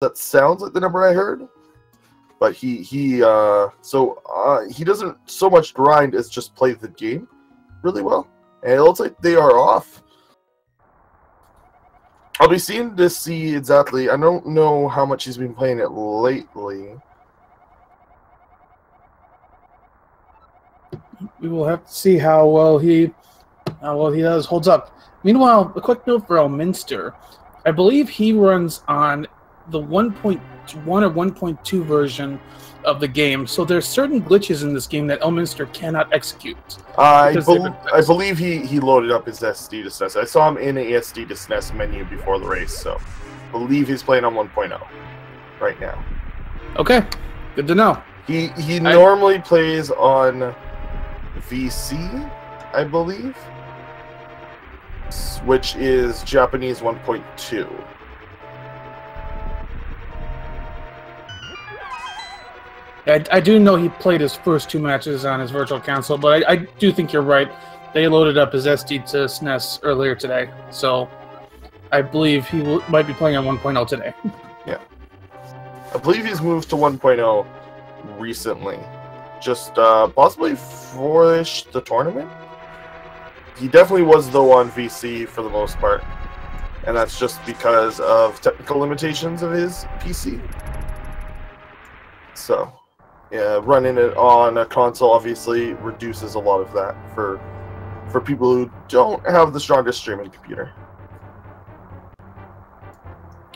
That sounds like the number I heard. But he doesn't so much grind as just play the game really well. And it looks like they are off. I'll be seeing to see exactly. I don't know how much he's been playing it lately. We will have to see how well he holds up. Meanwhile, a quick note for Elminster. I believe he runs on the 1.1 or 1.2 version of the game, so there's certain glitches in this game that Elminster cannot execute. I believe he loaded up his SD to SNES. I saw him in the SD to SNES menu before the race, so I believe he's playing on 1.0 right now. Okay, good to know. He normally plays on VC, I believe, which is Japanese 1.2. I do know he played his first 2 matches on his virtual console, but I do think you're right. They loaded up his SD to SNES earlier today, so I believe he might be playing on 1.0 today. Yeah. I believe he's moved to 1.0 recently. Just possibly for-ish the tournament. He definitely was, though, on VC for the most part. And that's just because of technical limitations of his PC. So, yeah, running it on a console obviously reduces a lot of that for people who don't have the strongest streaming computer.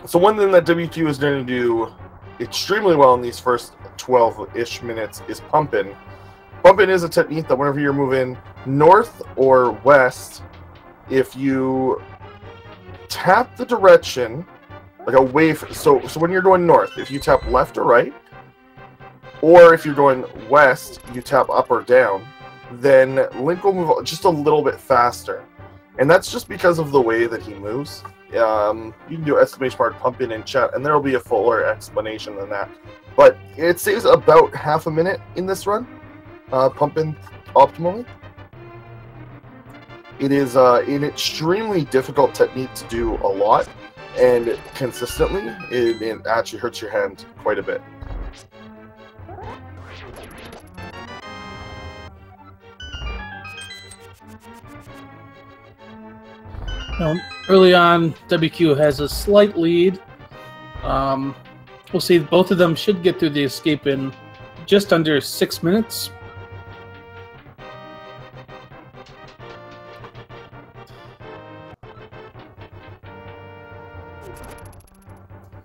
So one thing that WQ is going to do extremely well in these first 12-ish minutes is pumping. Pumping is a technique that whenever you're moving north or west, if you tap the direction, like away from, so when you're going north, if you tap left or right, or if you're going west, you tap up or down, then Link will move just a little bit faster. And that's just because of the way that he moves. You can do ! pumping in chat, and there will be a fuller explanation than that. But it saves about half a minute in this run, pumping optimally. It is an extremely difficult technique to do a lot, and consistently, it actually hurts your hand quite a bit. Early on, WQ has a slight lead. We'll see. Both of them should get through the escape in just under 6 minutes.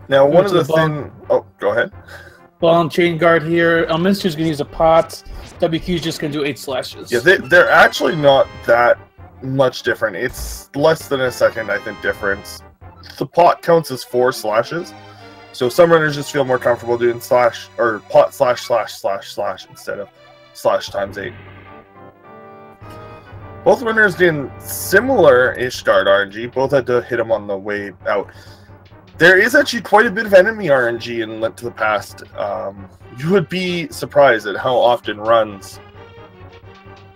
Now, one of the things... Oh, go ahead. Ball and chain guard here. Elminster's going to use a pot. WQ's just going to do 8 slashes. Yeah, they're actually not that much different. It's less than a second, I think, difference. The pot counts as 4 slashes, so some runners just feel more comfortable doing slash or pot slash slash slash slash instead of slash times 8. Both runners did similar-ish guard RNG. Both had to hit them on the way out. There is actually quite a bit of enemy RNG in Link to the Past. You would be surprised at how often runs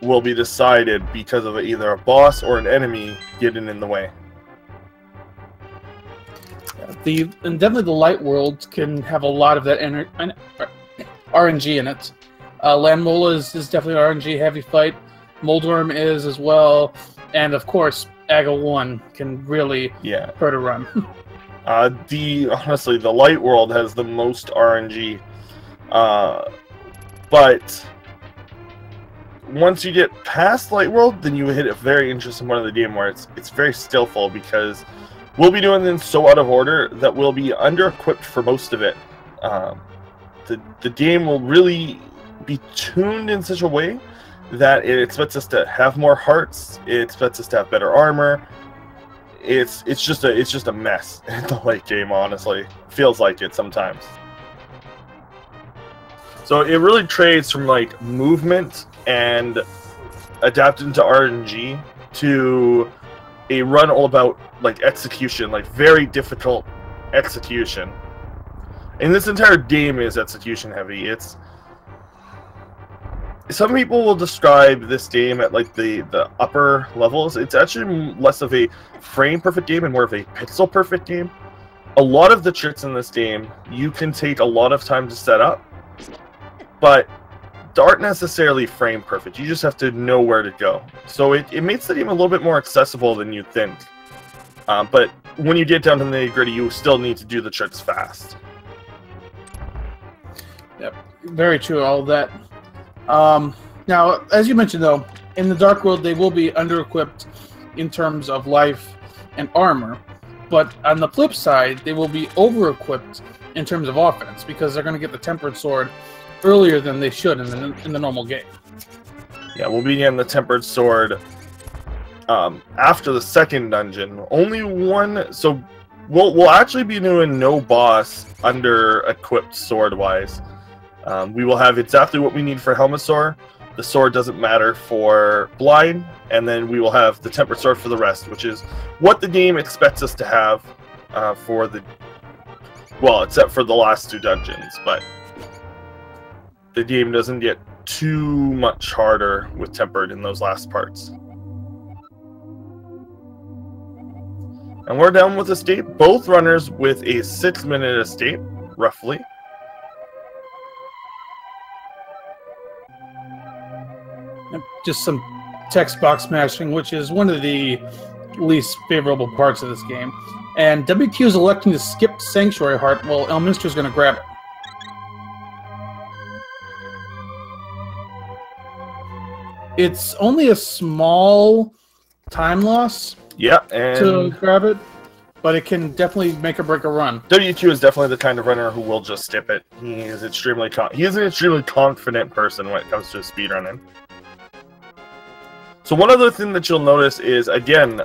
will be decided because of either a boss or an enemy getting in the way. And definitely the light world can have a lot of that RNG in it. Landmola is definitely an RNG heavy fight. Moldworm is as well, and of course Aga 1 can really hurt a run. Honestly, the light world has the most RNG, but once you get past Light World, then you hit a very interesting part of the game where it's very skillful, because we'll be doing them so out of order that we'll be under-equipped for most of it. The game will really be tuned in such a way that it expects us to have more hearts, it expects us to have better armor. It's just a mess in the late game, honestly. Feels like it sometimes. So it really trades from like movement and adapting to RNG to a run all about like execution, like very difficult execution. And this entire game is execution heavy. It's some people will describe this game at like the upper levels. It's actually less of a frame perfect game and more of a pixel perfect game. a lot of the tricks in this game, you can take a lot of time to set up, but they aren't necessarily frame perfect. You just have to know where to go. So it makes the game a little bit more accessible than you'd think. But when you get down to the nitty-gritty, you still need to do the tricks fast. Yep, very true, all of that. Now, as you mentioned, though, in the Dark World, they will be under-equipped in terms of life and armor. But on the flip side, they will be over-equipped in terms of offense, because they're going to get the Tempered Sword earlier than they should in the normal game. Yeah, we'll be getting the Tempered Sword after the second dungeon. Only one, so we'll actually be doing no boss under-equipped sword-wise. We will have exactly what we need for Helmasaur. The sword doesn't matter for Blind, and then we will have the Tempered Sword for the rest, which is what the game expects us to have for the... Well, except for the last two dungeons, but the game doesn't get too much harder with Tempered in those last parts. And we're down with escape. Both runners with a 6-minute escape, roughly. Just some text box smashing, which is one of the least favorable parts of this game. And WQ is electing to skip Sanctuary Heart while Elminster is going to grab it. It's only a small time loss to grab it, but it can definitely make or break a run. WQ is definitely the kind of runner who will just skip it. He is an extremely confident person when it comes to speedrunning. So one other thing that you'll notice is, again,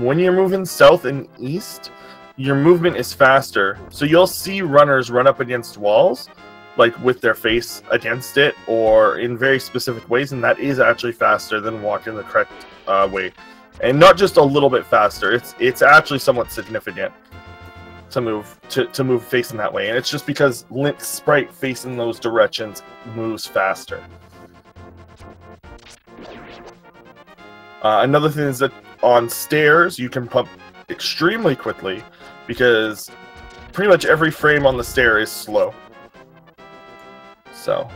when you're moving south and east, your movement is faster. So you'll see runners run up against walls, like with their face against it, or in very specific ways, and that is actually faster than walking the correct way. And not just a little bit faster, it's actually somewhat significant to move facing that way. And it's just because Link's sprite facing those directions moves faster. Another thing is that on stairs, you can pump extremely quickly because pretty much every frame on the stair is slow. So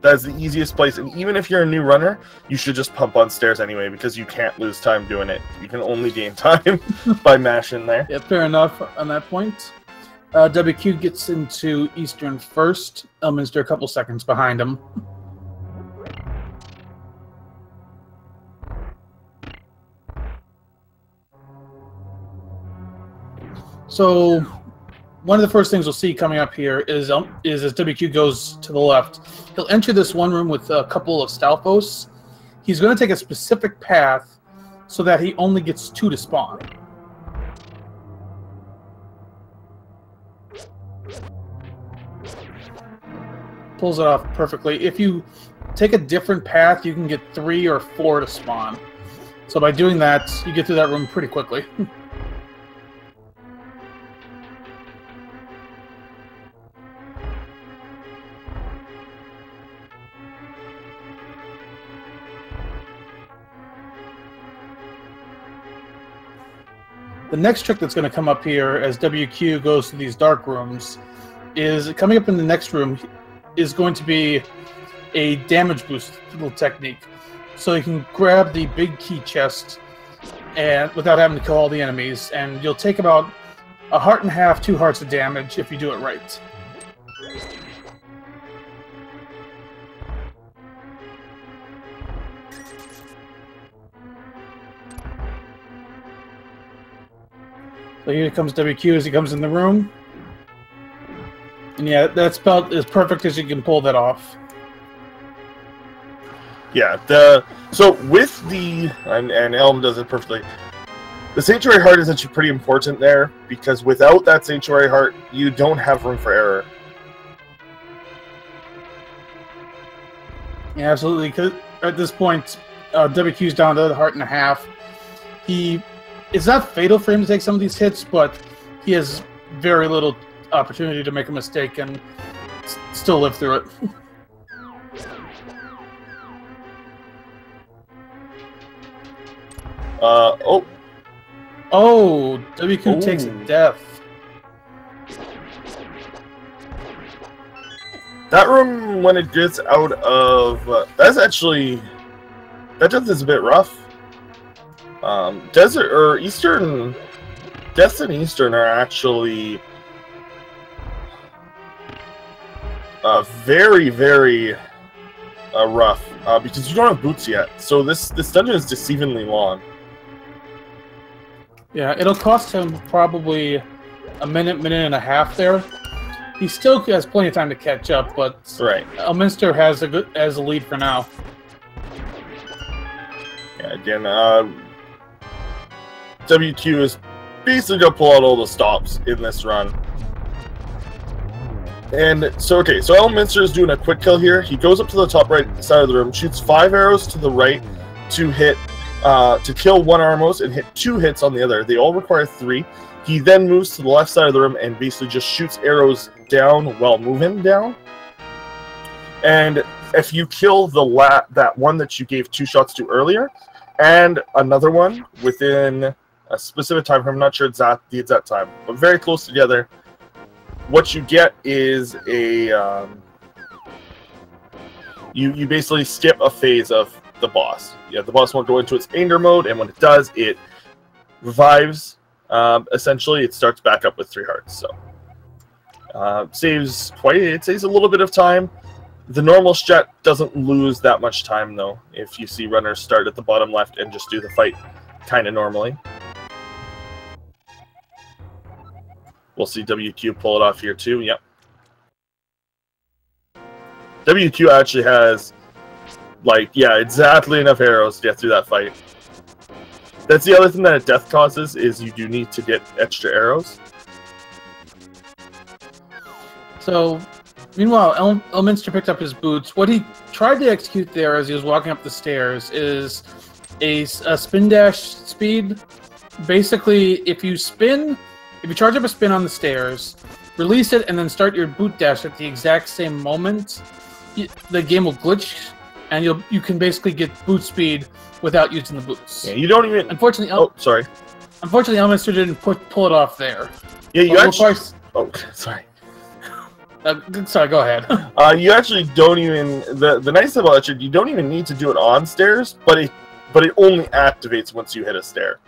that's the easiest place. And even if you're a new runner, you should just pump on stairs anyway because you can't lose time doing it. You can only gain time by mashing there. Yeah, fair enough on that point. WQ gets into Eastern first. Elminster a couple seconds behind him. So, one of the first things we'll see coming up here is as WQ goes to the left, he'll enter this one room with a couple of Stalfos. He's going to take a specific path so that he only gets 2 to spawn. Pulls it off perfectly. If you take a different path, you can get 3 or 4 to spawn. So by doing that, you get through that room pretty quickly. The next trick that's going to come up here as WQ goes to these dark rooms is coming up in the next room is going to be a damage boost little technique. So you can grab the big key chest and without having to kill all the enemies, and you'll take about 1.5 hearts, 2 hearts of damage if you do it right. So here comes WQ as he comes in the room. And yeah, that's about as perfect as you can pull that off. Yeah, so with the, and Elm does it perfectly, the Sanctuary Heart is actually pretty important there, because without that Sanctuary Heart, you don't have room for error. Yeah, absolutely, because at this point, WQ's down to 1.5 hearts. It's not fatal for him to take some of these hits, but he has very little opportunity to make a mistake and still live through it. Oh, WQ takes a death. That room, when it gets out of... that's actually... That depth is a bit rough. Desert, or Eastern... Deaths in Eastern are actually... very, very rough. Because you don't have boots yet. So this dungeon is deceivingly long. Yeah, it'll cost him probably a minute and a half there. He still has plenty of time to catch up, but right. Elminster has a lead for now. Yeah, again, WQ is basically gonna pull out all the stops in this run. And so, okay, so Elminster is doing a quick kill here. He goes up to the top right side of the room, shoots 5 arrows to the right to hit, to kill 1 Armos and hit 2 hits on the other. They all require 3. He then moves to the left side of the room and basically just shoots arrows down while moving down. And if you kill that one that you gave 2 shots to earlier, and another one within a specific time frame, I'm not sure the exact time, but very close together, what you get is a you basically skip a phase of the boss. Yeah, the boss won't go into its anger mode, and when it does, it revives. Essentially, it starts back up with 3 hearts. So it saves a little bit of time. The normal strat doesn't lose that much time though. If you see runners start at the bottom left and just do the fight kind of normally. We'll see WQ pull it off here too. Yep. WQ actually has, like, yeah, exactly enough arrows to get through that fight. That's the other thing that a death causes, is you do need to get extra arrows. So, meanwhile, Elminster picked up his boots. What he tried to execute there as he was walking up the stairs is a spin dash speed. Basically, if you charge up a spin on the stairs, release it, and then start your boot dash at the exact same moment, the game will glitch, and you can basically get boot speed without using the boots. Yeah, you don't even... Unfortunately, sorry. Unfortunately, Elminster didn't pull it off there. Yeah, you actually... Oh, sorry. Sorry, go ahead. You actually don't even... The nice thing about it, you don't even need to do it on stairs, but it only activates once you hit a stair.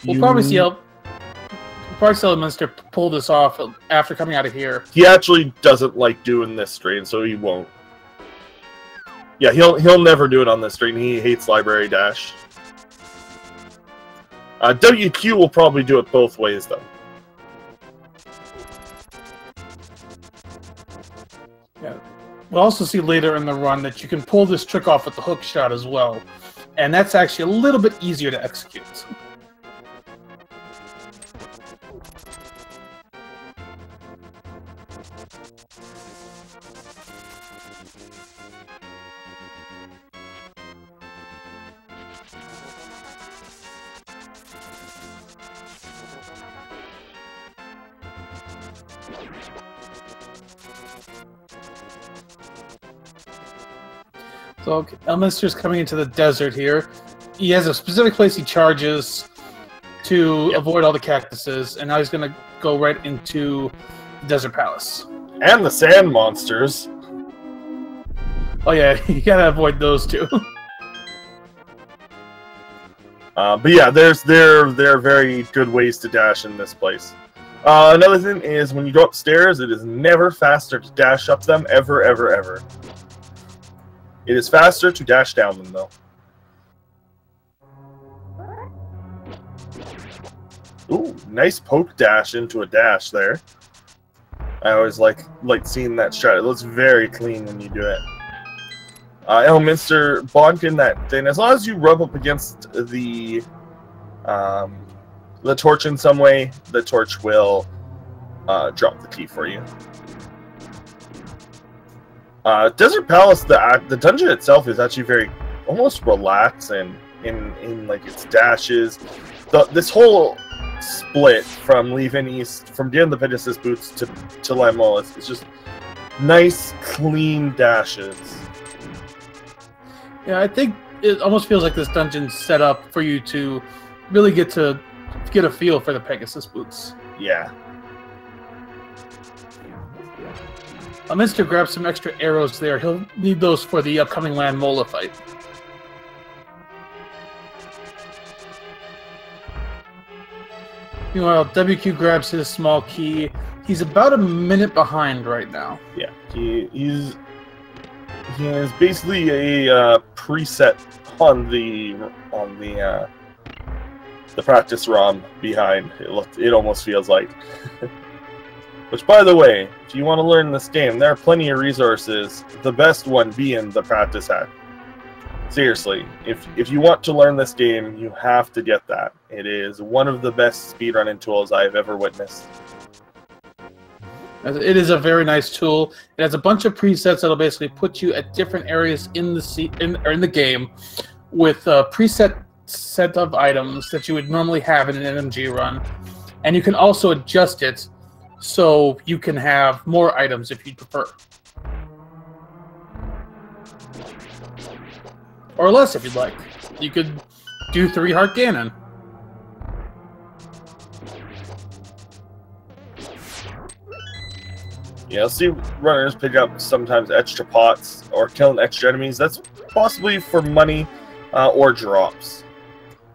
We'll probably see Elminster pull this off after coming out of here. He actually doesn't like doing this screen, so he won't. Yeah, he'll never do it on this screen. He hates library dash. WQ will probably do it both ways, though. Yeah. We'll also see later in the run that you can pull this trick off with the hook shot as well. And that's actually a little bit easier to execute. So Elminster's coming into the desert here. He has a specific place he charges to avoid all the cactuses, and now he's going to go right into the Desert Palace. And the sand monsters. Oh yeah, you gotta avoid those too. But yeah, there are very good ways to dash in this place. Another thing is, when you go upstairs, it is never faster to dash up them, ever, ever, ever. It is faster to dash down them, though. Ooh, nice poke dash into a dash there. I always like seeing that strat. It looks very clean when you do it. Elminster bonking that thing. As long as you rub up against the torch in some way, the torch will drop the key for you. Desert Palace, the dungeon itself is actually very almost relaxing in like its dashes. This whole split from leaving east, from getting the Pegasus boots to Limo, it's just nice, clean dashes. Yeah, I think it almost feels like this dungeon's set up for you to really get a feel for the Pegasus boots. Yeah. Elminster grabs some extra arrows there. He'll need those for the upcoming Land Mola fight. Meanwhile, WQ grabs his small key. He's about a minute behind right now. Yeah, he has basically a preset on the practice ROM behind. It almost feels like. Which, by the way, if you want to learn this game, there are plenty of resources. The best one being the practice hack. Seriously, if you want to learn this game, you have to get that. It is one of the best speedrunning tools I have ever witnessed. It is a very nice tool. It has a bunch of presets that'll basically put you at different areas in the game with a preset set of items that you would normally have in an NMG run, and you can also adjust it so you can have more items if you prefer. Or less if you'd like. You could do 3 Heart Ganon. Yeah, I'll see runners pick up sometimes extra pots or killing extra enemies. That's possibly for money or drops.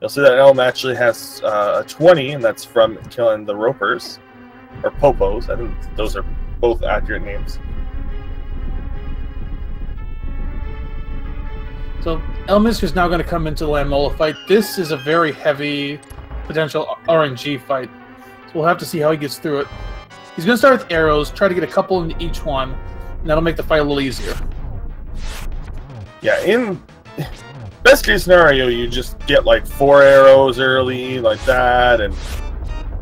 You'll see that Elm actually has a 20, and that's from killing the Ropers. Or Popos. I think those are both accurate names. So Elminster's now going to come into the Land Mola fight. This is a very heavy potential RNG fight. So we'll have to see how he gets through it. He's going to start with arrows, try to get a couple into each one, and that'll make the fight a little easier. Yeah, in best case scenario, you just get like 4 arrows early, like that, and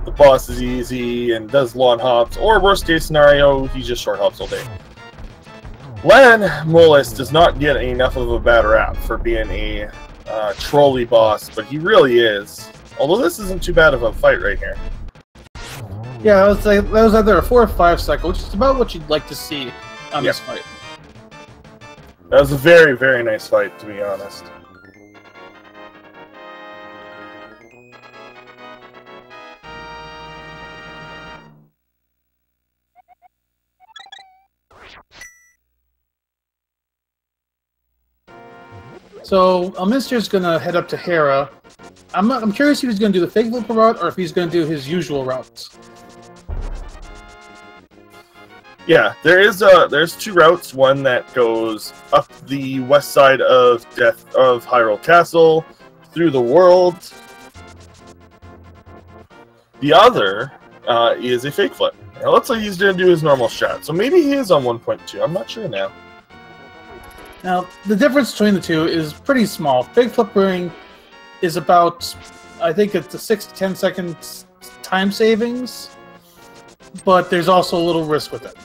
the boss is easy and does long hops. Or worst case scenario, he just short hops all day. Lan Molis does not get enough of a bad rap for being a trolley boss, but he really is. Although this isn't too bad of a fight right here. Yeah, I would say that was either a 4 or 5 cycle, which is about what you'd like to see on this fight. That was a very, very nice fight, to be honest. So Elminster's gonna head up to Hera. I'm curious if he's gonna do the fake flipper route or if he's gonna do his usual routes. Yeah, there's 2 routes. One that goes up the west side of Hyrule Castle, through the world. The other is a fake flip. It looks like he's gonna do his normal shot, so maybe he is on 1.2. I'm not sure now. Now, the difference between the two is pretty small. Fake flippering is about, I think it's a 6 to 10 seconds time savings, but there's also a little risk with it.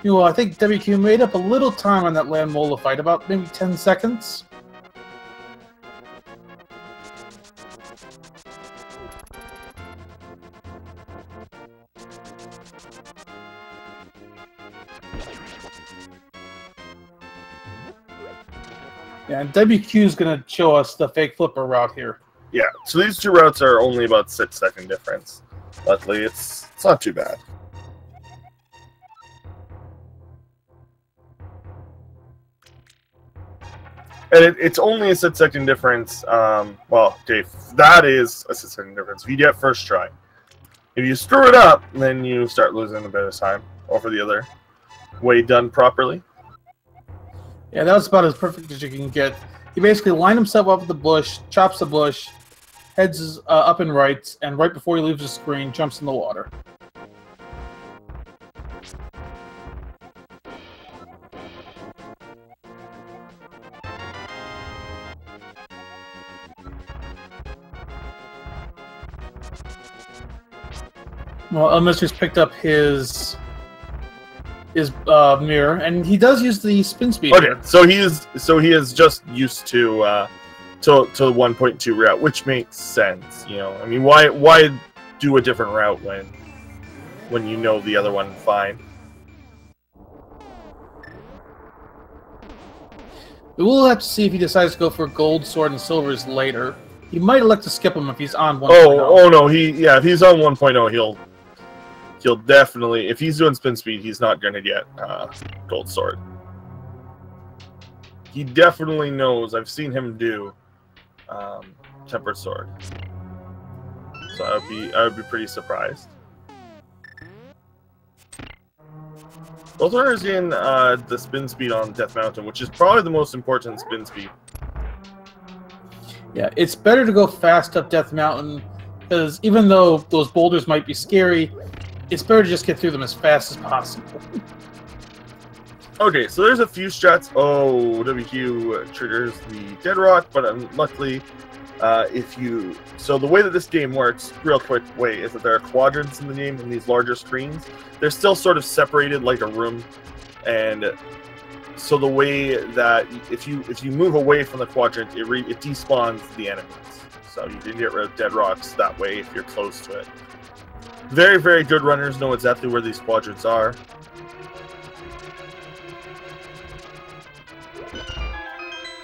Well, I think WQ made up a little time on that Land Mola fight, about maybe 10 seconds. Yeah, and WQ is going to show us the fake flipper route here. Yeah, so these 2 routes are only about 6-second difference. Luckily, it's not too bad. And it's only a 6-second difference. Well, okay, that is a 6-second difference if you get first try. If you screw it up, then you start losing a bit of time over the other way done properly. Yeah, that was about as perfect as you can get. He basically lined himself up with the bush, chops the bush, heads up and right, and right before he leaves the screen, jumps in the water. Well, Elminster's picked up his mirror, and he does use the spin speed. Okay, so he is just used to 1.2 route, which makes sense. You know, I mean, why do a different route when you know the other one fine? We will have to see if he decides to go for gold, sword, and silvers later. He might elect to skip him if he's on 1.0. Oh no, if he's on 1.0, he'll definitely, if he's doing spin speed, he's not gonna get gold sword. He definitely knows. I've seen him do tempered sword, so I would be pretty surprised. Both runners in the spin speed on Death Mountain, which is probably the most important spin speed. Yeah, it's better to go fast up Death Mountain, because even though those boulders might be scary, it's better to just get through them as fast as possible. Okay, so there's a few strats. Oh, WQ triggers the Dead Rock, but luckily, so the way that this game works, real quick way, is that there are quadrants in the game in these larger screens. They're still sort of separated like a room, and so the way that if you move away from the quadrant, it despawns the enemies. So you can get rid of dead rocks that way if you're close to it. Very, very good runners know exactly where these quadrants are.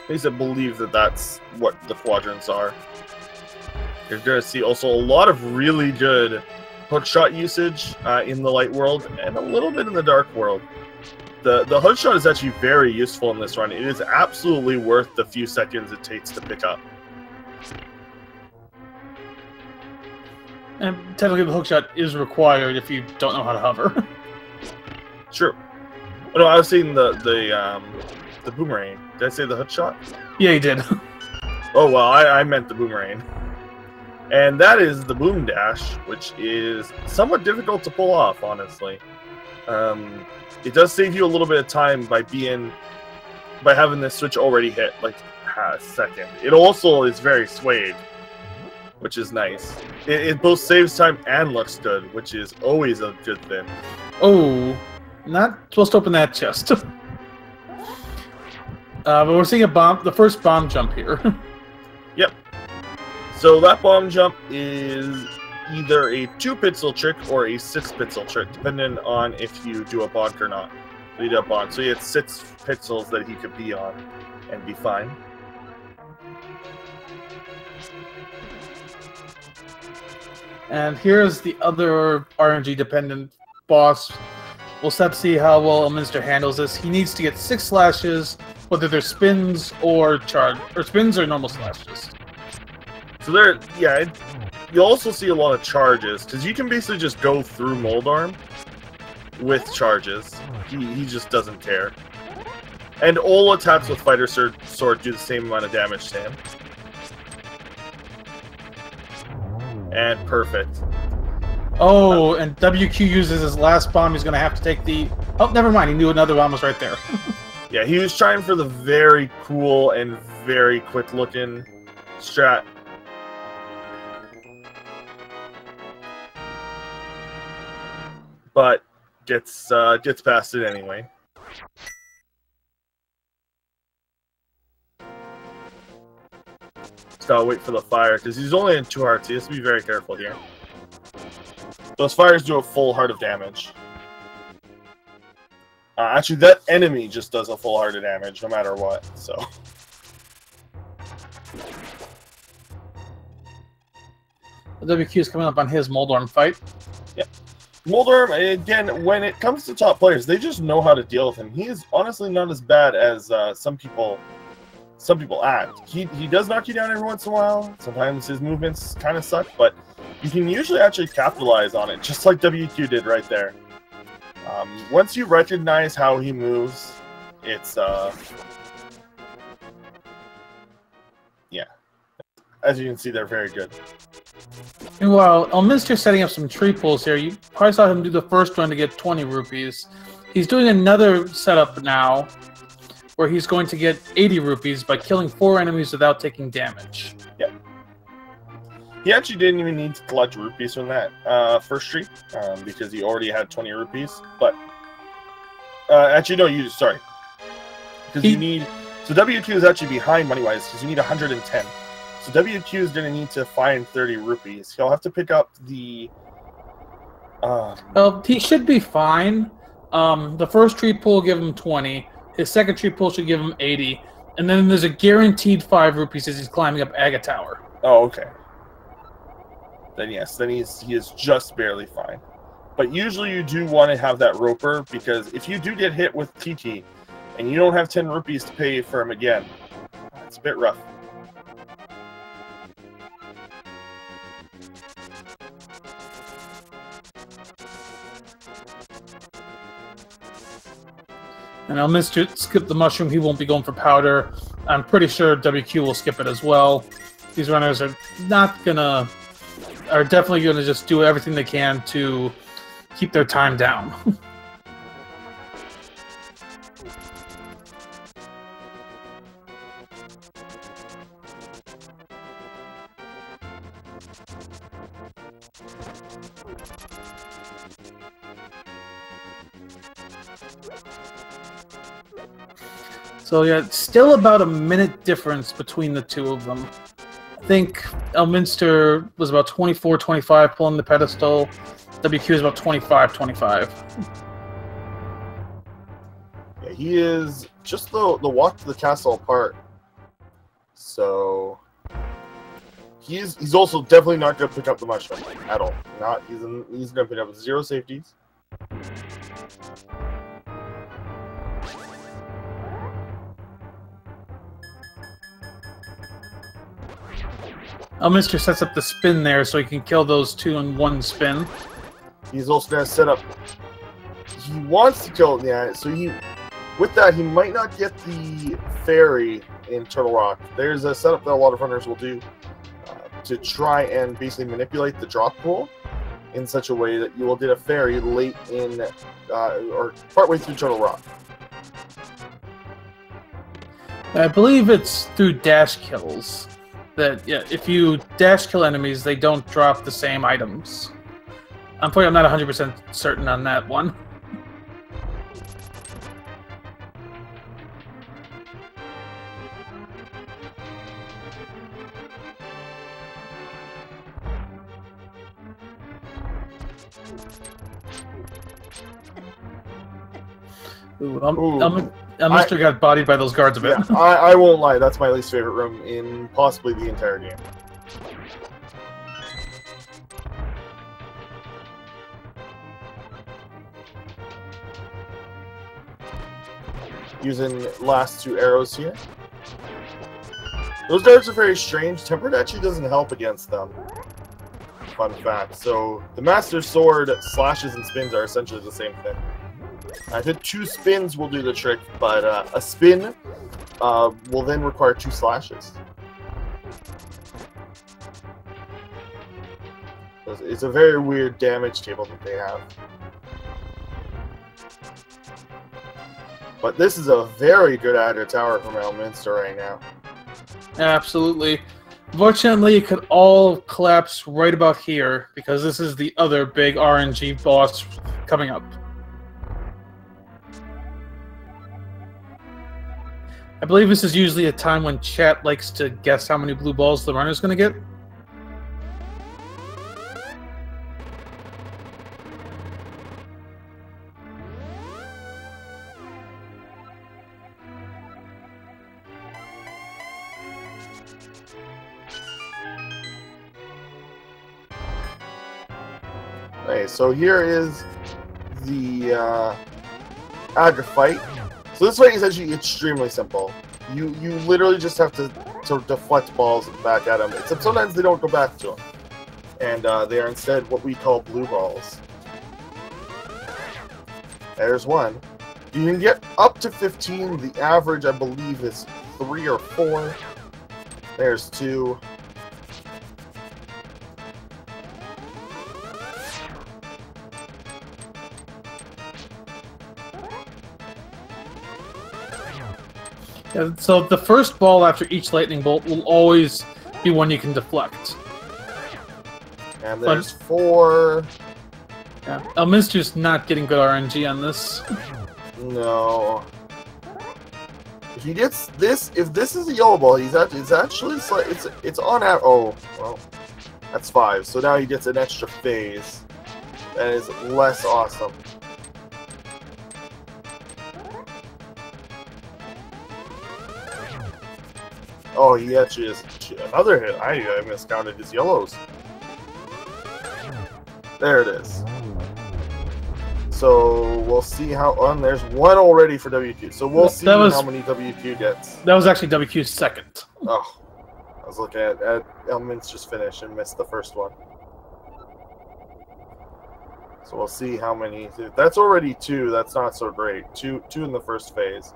At least I believe that that's what the quadrants are. You're going to see also a lot of really good hookshot usage in the light world and a little bit in the dark world. The hookshot is actually very useful in this run. It is absolutely worth the few seconds it takes to pick up. And technically the hookshot is required if you don't know how to hover. Sure. Oh, no, I was saying the boomerang. Did I say the hookshot? Yeah, you did. Oh, well, I meant the boomerang. And that is the boom dash, which is somewhat difficult to pull off, honestly. It does save you a little bit of time by having this switch already hit, like a second. It also is very swayed, which is nice. It both saves time and looks good, which is always a good thing. Oh, not supposed to open that chest. But we're seeing the first bomb jump here. Yep. So that bomb jump is either a 2-pixel trick or a 6-pixel trick, depending on if you do a bonk or not. So you do a bonk. So he had 6 pixels that he could be on and be fine. And here's the other RNG-dependent boss. We'll step to see how well Elminster handles this. He needs to get 6 slashes, whether they're spins or spins or normal slashes. So you'll also see a lot of charges, because you can basically just go through Moldarm with charges. He just doesn't care. And all attacks with Fighter Sword do the same amount of damage to him. And perfect. Oh, and WQ uses his last bomb. He's going to have to take the... Oh, never mind. He knew another bomb was right there. Yeah, he was trying for the very cool and very quick-looking strat. But gets past it anyway. Just gotta wait for the fire, because he's only in 2 hearts. He has to be very careful here. Those fires do a full heart of damage. Actually, that enemy just does a full heart of damage, no matter what, so... The WQ is coming up on his Moldarm fight. Yep. Moldarm, again, when it comes to top players, they just know how to deal with him. He is honestly not as bad as some people act. He does knock you down every once in a while. Sometimes his movements kind of suck, but you can usually actually capitalize on it, just like WQ did right there. Once you recognize how he moves, it's yeah. As you can see, they're very good. Meanwhile, Elminster's setting up some tree pulls here. You probably saw him do the first one to get 20 rupees. He's doing another setup now, where he's going to get 80 rupees by killing 4 enemies without taking damage. Yeah. He actually didn't even need to collect rupees from that first tree, because he already had 20 rupees. But actually, no, sorry. Because you need... So WQ is actually behind money-wise, because you need 110. So WQ is going to need to find 30 rupees. He'll have to pick up the... Well, he should be fine. The first tree pull will give him 20. His second tree pull should give him 80. And then there's a guaranteed 5 rupees as he's climbing up Aga Tower. Oh, okay. Then yes, then he is just barely fine. But usually you do want to have that roper, because if you do get hit with TT and you don't have 10 rupees to pay for him again, it's a bit rough. And Elminster skip the mushroom. He won't be going for powder. I'm pretty sure WQ will skip it as well. These runners are definitely gonna just do everything they can to keep their time down. So yeah, it's still about a minute difference between the two of them. I think Elminster was about 24-25 pulling the pedestal. WQ is about 25-25. Yeah, he is just the walk to the castle apart. So he's also definitely not going to pick up the mushroom at all. He's going to pick up 0 safeties. Elminster sets up the spin there so he can kill those two in one spin. He's also going to set up... He wants to kill it, yeah, so with that, he might not get the fairy in Turtle Rock. There's a setup that a lot of runners will do to try and basically manipulate the drop pool in such a way that you will get a fairy late in, or partway through Turtle Rock. I believe it's through dash kills. That, yeah, if you dash kill enemies, they don't drop the same items. Unfortunately, I'm not 100% certain on that one. Ooh, Elminster got bodied by those guards a bit. Yeah, I won't lie, that's my least favorite room in possibly the entire game. Using last 2 arrows here. Those guards are very strange. Tempered actually doesn't help against them. Fun fact. So the Master Sword slashes and spins are essentially the same thing. I think 2 spins will do the trick, but a spin will then require 2 slashes. It's a very weird damage table that they have. But this is a very good adder tower from Elminster right now. Absolutely. Fortunately, it could all collapse right about here, because this is the other big RNG boss coming up. I believe this is usually a time when chat likes to guess how many blue balls the runner's going to get. Okay, so here is the adder fight. So this fight is actually extremely simple. You literally just have to deflect balls back at them. Except sometimes they don't go back to them. And they are instead what we call blue balls. There's one. You can get up to 15. The average, I believe, is 3 or 4. There's 2. Yeah, so the first ball after each lightning bolt will always be one you can deflect. And there's 4. Yeah, Elminster's not getting good RNG on this. No. If he gets this, if this is a yellow ball, it's actually it's on at. Oh, well, that's 5. So now he gets an extra phase. That is less awesome. Oh, he actually has another hit. I miscounted his yellows. There it is. So we'll see how. And there's one already for WQ. So we'll see how many WQ gets. That was actually WQ's second. Oh, I was looking at Elminster's finish and missed the first one. So we'll see how many. That's already 2. That's not so great. Two in the first phase.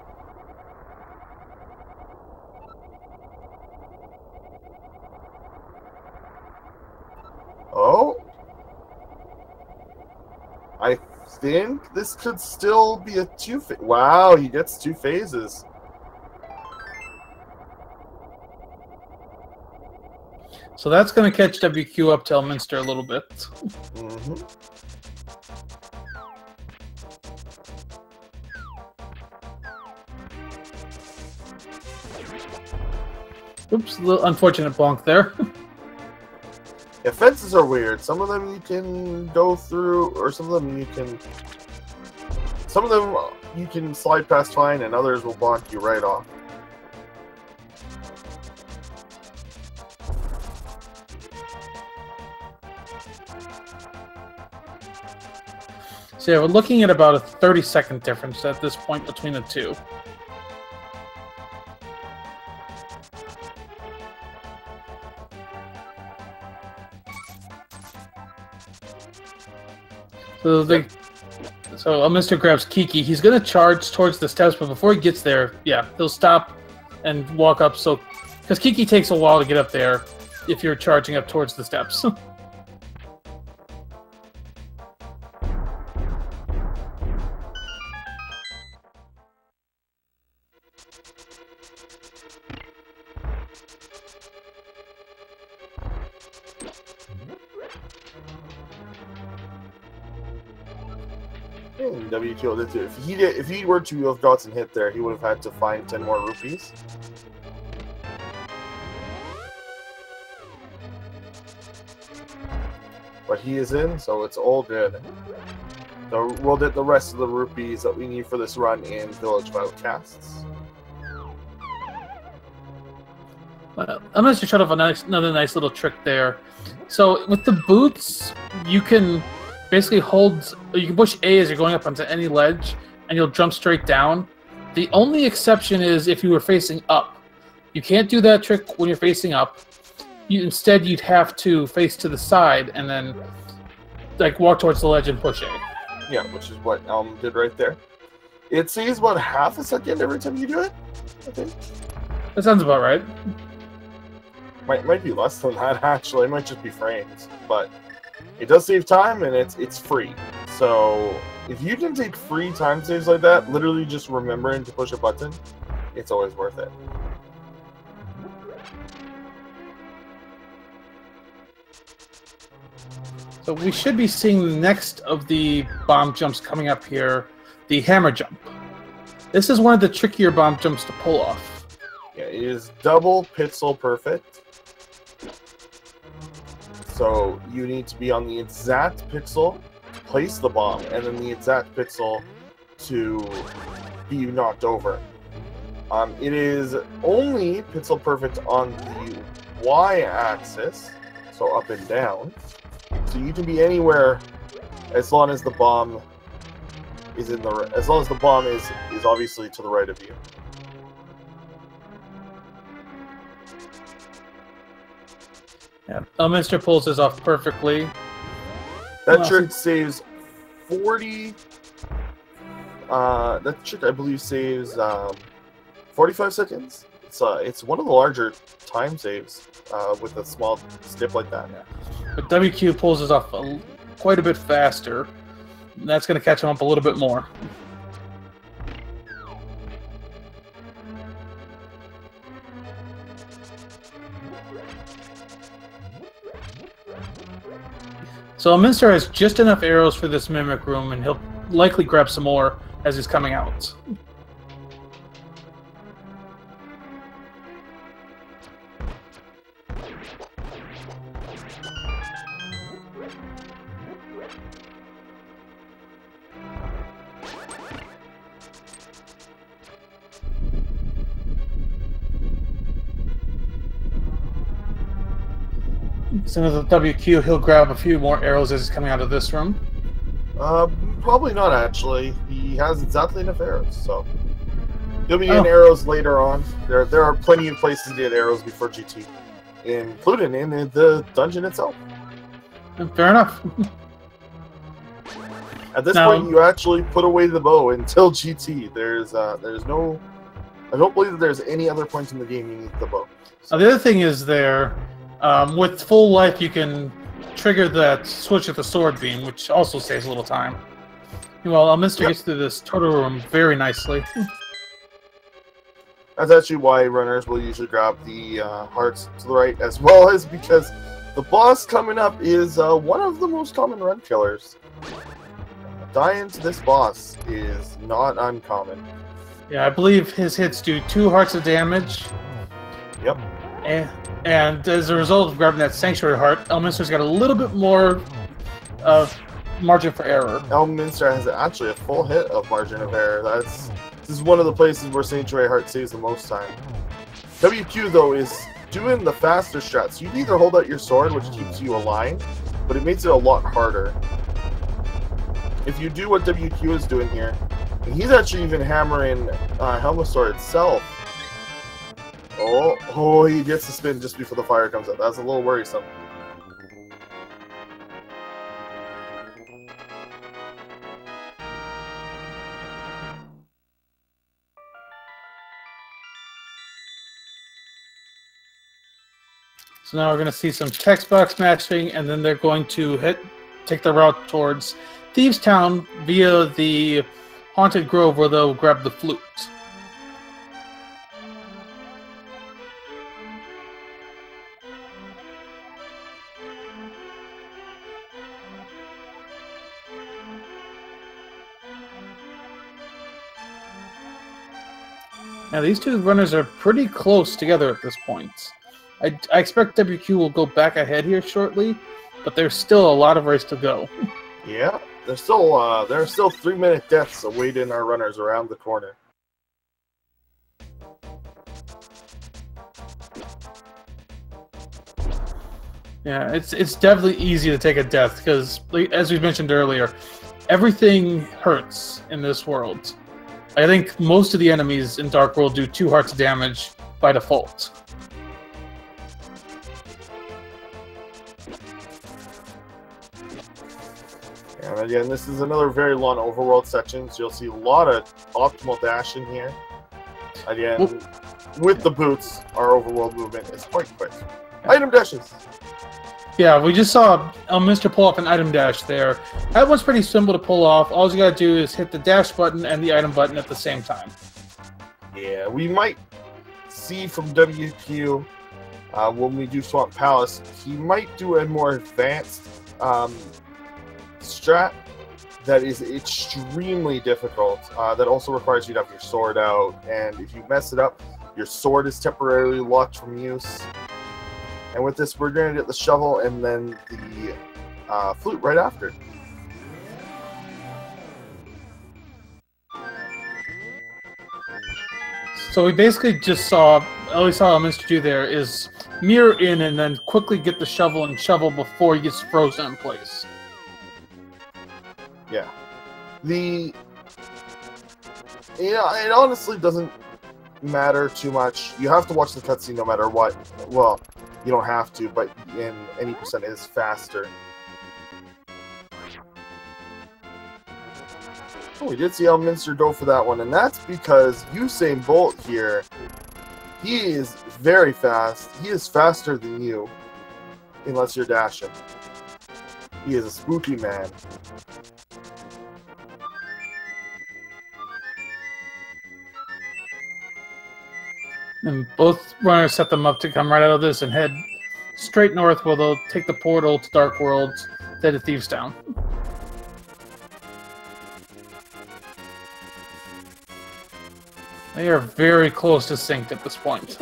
Oh, I think this could still be a 2 phase. Wow, he gets 2 phases. So that's going to catch WQ up to Elminster a little bit. Mm-hmm. Oops, a little unfortunate bonk there. Yeah, fences are weird. Some of them you can go through, or some of them you can slide past fine, and others will bonk you right off. So yeah, we're looking at about a 30-second difference at this point between the two. So Elminster grabs Kiki. He's going to charge towards the steps, but before he gets there, yeah, he'll stop and walk up. So, because Kiki takes a while to get up there if you're charging up towards the steps. WQ, if he were to have gotten hit there, he would have had to find 10 more rupees. But he is in, so it's all good. So we'll get the rest of the rupees that we need for this run in Village Outcasts. I'm going to shut off another nice little trick there. So with the boots, you can basically you can push A as you're going up onto any ledge, and you'll jump straight down. The only exception is if you were facing up. You can't do that trick when you're facing up. Instead, you'd have to face to the side and then like walk towards the ledge and push A. Yeah, which is what Elm did right there. It saves about half a second every time you do it, I think. That sounds about right. Might be less than that, actually. It might just be frames, but it does save time, and it's free. So if you can take free time saves like that, literally just remembering to push a button, it's always worth it. So we should be seeing the next of the bomb jumps coming up here, the hammer jump. This is one of the trickier bomb jumps to pull off. Yeah, it is double pixel perfect. So you need to be on the exact pixel to place the bomb, and then the exact pixel to be knocked over. It is only pixel perfect on the y-axis, so up and down. So you can be anywhere as long as the bomb is is obviously to the right of you. Yeah, Elminster pulls this off perfectly. That trick saves 40. That trick, I believe, saves 45 seconds. It's one of the larger time saves with a small step like that. Yeah. But WQ pulls this off quite a bit faster. And that's going to catch him up a little bit more. So Elminster has just enough arrows for this Mimic Room, and he'll likely grab some more as he's coming out. As soon as the WQ, he'll grab a few more arrows as he's coming out of this room. Probably not actually. He has exactly enough arrows, so he'll be in arrows later on. There are plenty of places to get arrows before GT, including in the dungeon itself. Fair enough. At this point, you actually put away the bow until GT. There's no. I don't believe that there's any other point in the game you need the bow. So. The other thing is with full life, you can trigger that switch at the sword beam, which also saves a little time. Well, Elminster gets through this turtle room very nicely. That's actually why runners will usually grab the hearts to the right, as well as because the boss coming up is one of the most common run killers. Dying to this boss is not uncommon. Yeah, I believe his hits do 2 hearts of damage. Yep. And as a result of grabbing that Sanctuary Heart, Elminster's got a little bit more margin for error. Elminster has actually a full hit of margin of error. This is one of the places where Sanctuary Heart saves the most time. WQ, though, is doing the faster strats. You either hold out your sword, which keeps you aligned, but it makes it a lot harder. If you do what WQ is doing here, and he's actually even hammering Elminster itself. Oh, he gets the spin just before the fire comes up. That's a little worrisome. So now we're going to see some text box matching, and then they're going to take the route towards Thieves Town via the Haunted Grove, where they'll grab the flute. Now these two runners are pretty close together at this point. I expect WQ will go back ahead here shortly, but there's still a lot of race to go. Yeah, there are still 3-minute deaths awaiting our runners around the corner. Yeah, it's definitely easy to take a death because, as we mentioned earlier, everything hurts in this world. I think most of the enemies in Dark World do 2 hearts of damage by default. And again, this is another very long overworld section, so you'll see a lot of optimal dashing here. Again, with the boots, our overworld movement is quite quick. Item dashes! Yeah, we just saw Elminster pull off an item dash there. That one's pretty simple to pull off. All you gotta do is hit the dash button and the item button at the same time. Yeah, we might see from WQ when we do Swamp Palace, he might do a more advanced strat that is extremely difficult. That also requires you to have your sword out, and if you mess it up, your sword is temporarily locked from use. And with this, we're going to get the shovel and then the flute right after. So we basically just saw, all we saw Elminster do there is mirror in and then quickly get the shovel and shovel before he gets frozen in place. Yeah. It honestly doesn't matter too much. You have to watch the cutscene no matter what. Well, you don't have to, but in any percent is faster. Oh, we did see Elminster go for that one, and that's because Usain Bolt here, he is very fast. He is faster than you, unless you're dashing. He is a spooky man. And both runners set them up to come right out of this and head straight north, where they'll take the portal to Dark World, then to Thieves Town. They are very close to synced at this point.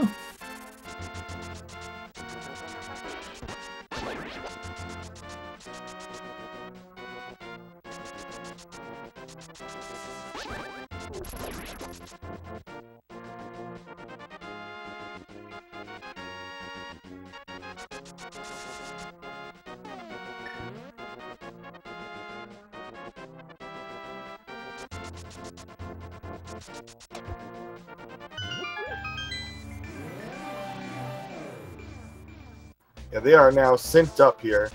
Yeah, they are now synced up here.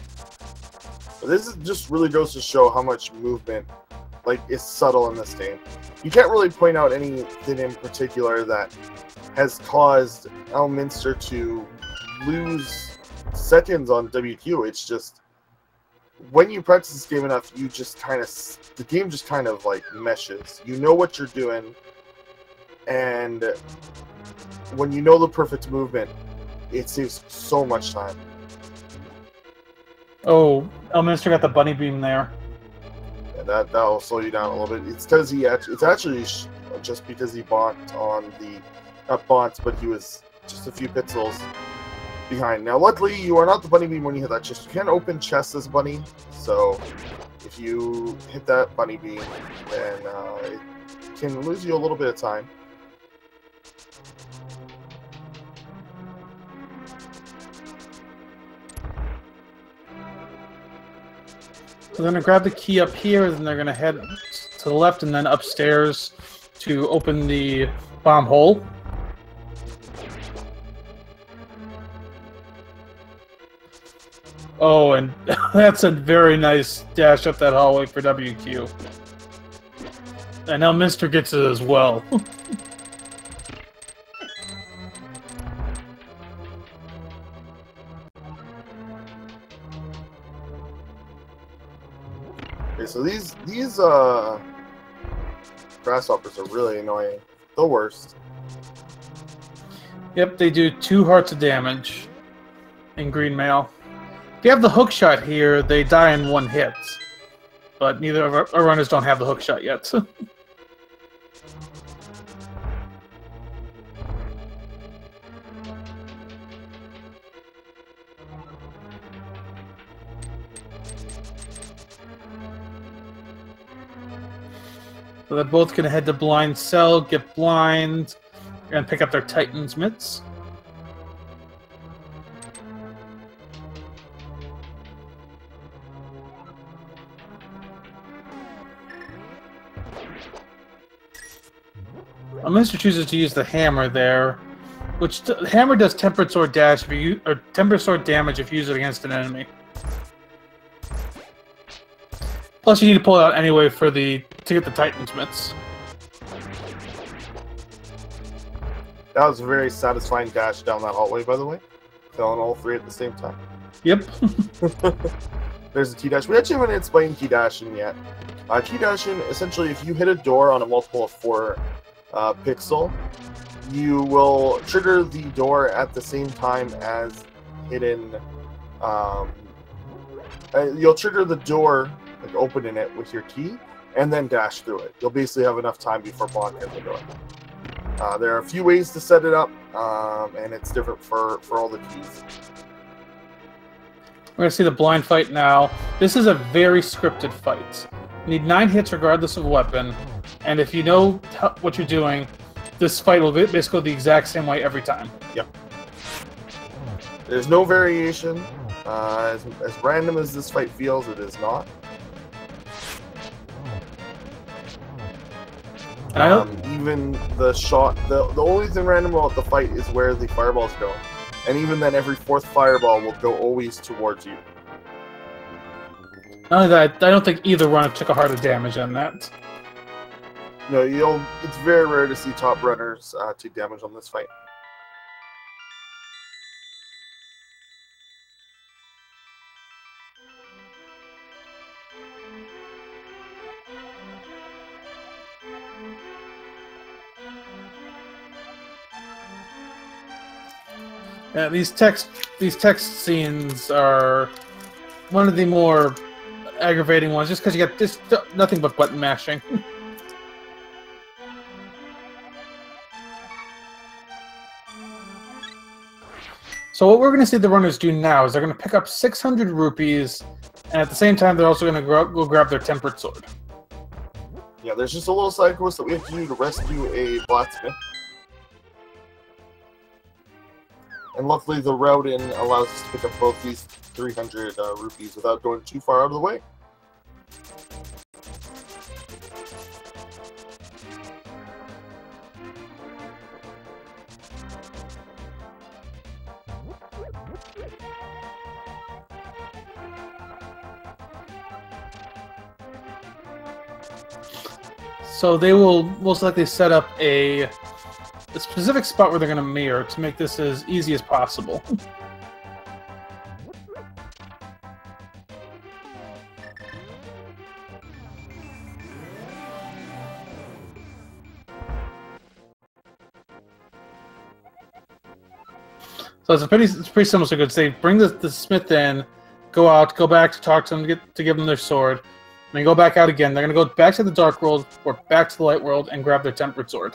But this is just really goes to show how much movement, like, is subtle in this game. You can't really point out anything in particular that has caused Elminster to lose seconds on WQ. It's just when you practice this game enough, you just kind of the game just kind of like meshes. You know what you're doing, and when you know the perfect movement, it saves so much time. Oh, Elminster got the bunny beam there. Yeah, that'll slow you down a little bit. It's because it's actually just because he bonked on the not bonked, but he was just a few pixels behind. Now, luckily, you are not the bunny beam when you hit that chest. You can't open chests as bunny, so if you hit that bunny beam, then it can lose you a little bit of time. So they're going to grab the key up here, then they're going to head to the left and then upstairs to open the bomb hole. Oh, and that's a very nice dash up that hallway for WQ. And Elminster gets it as well. Okay, so these grasshoppers are really annoying. The worst. Yep, they do 2 hearts of damage in green mail. If you have the hook shot here, they die in 1 hit. But neither of our runners don't have the hook shot yet. So they're both going to head to Blind Cell, get blind, and pick up their Titan's mitts. Elminster chooses to use the hammer there, which the hammer does tempered sword dash if you or tempered sword damage if you use it against an enemy. Plus, you need to pull it out anyway to get the Titan's mitts. That was a very satisfying dash down that hallway, by the way. Killing all 3 at the same time. Yep. There's a T-dash. We actually haven't explained T-dashing yet. T-dashing, essentially, if you hit a door on a multiple of 4 pixel, you will trigger the door at the same time as hitting... you'll trigger the door, like opening it with your key, and then dash through it. You'll basically have enough time before blocking the door. There are a few ways to set it up, and it's different for all the keys. We're going to see the blind fight now. This is a very scripted fight. You need 9 hits regardless of weapon, and if you know what you're doing, this fight will basically go the exact same way every time. Yep. There's no variation. As random as this fight feels, it is not. Even the shot, the only thing random about the fight is where the fireballs go. And even then, every 4th fireball will go always towards you. Not only that, I don't think either runner took a heart of damage on that. No, it's very rare to see top runners take damage on this fight. Yeah, these text scenes are one of the more aggravating ones, just because you get just nothing but button mashing. So what we're going to see the runners do now is they're going to pick up 600 rupees, and at the same time they're also going to go grab their tempered sword. Yeah, there's just a little side quest that we have to do to rescue a blacksmith. And luckily the route in allows us to pick up both these 300 rupees without going too far out of the way. So they will most likely set up a specific spot where they're going to mirror to make this as easy as possible. So it's pretty simple. So good. They bring the smith in, go out, go back to talk to them, to give them their sword, and then go back out again. They're gonna go back to the dark world or back to the light world and grab their tempered sword.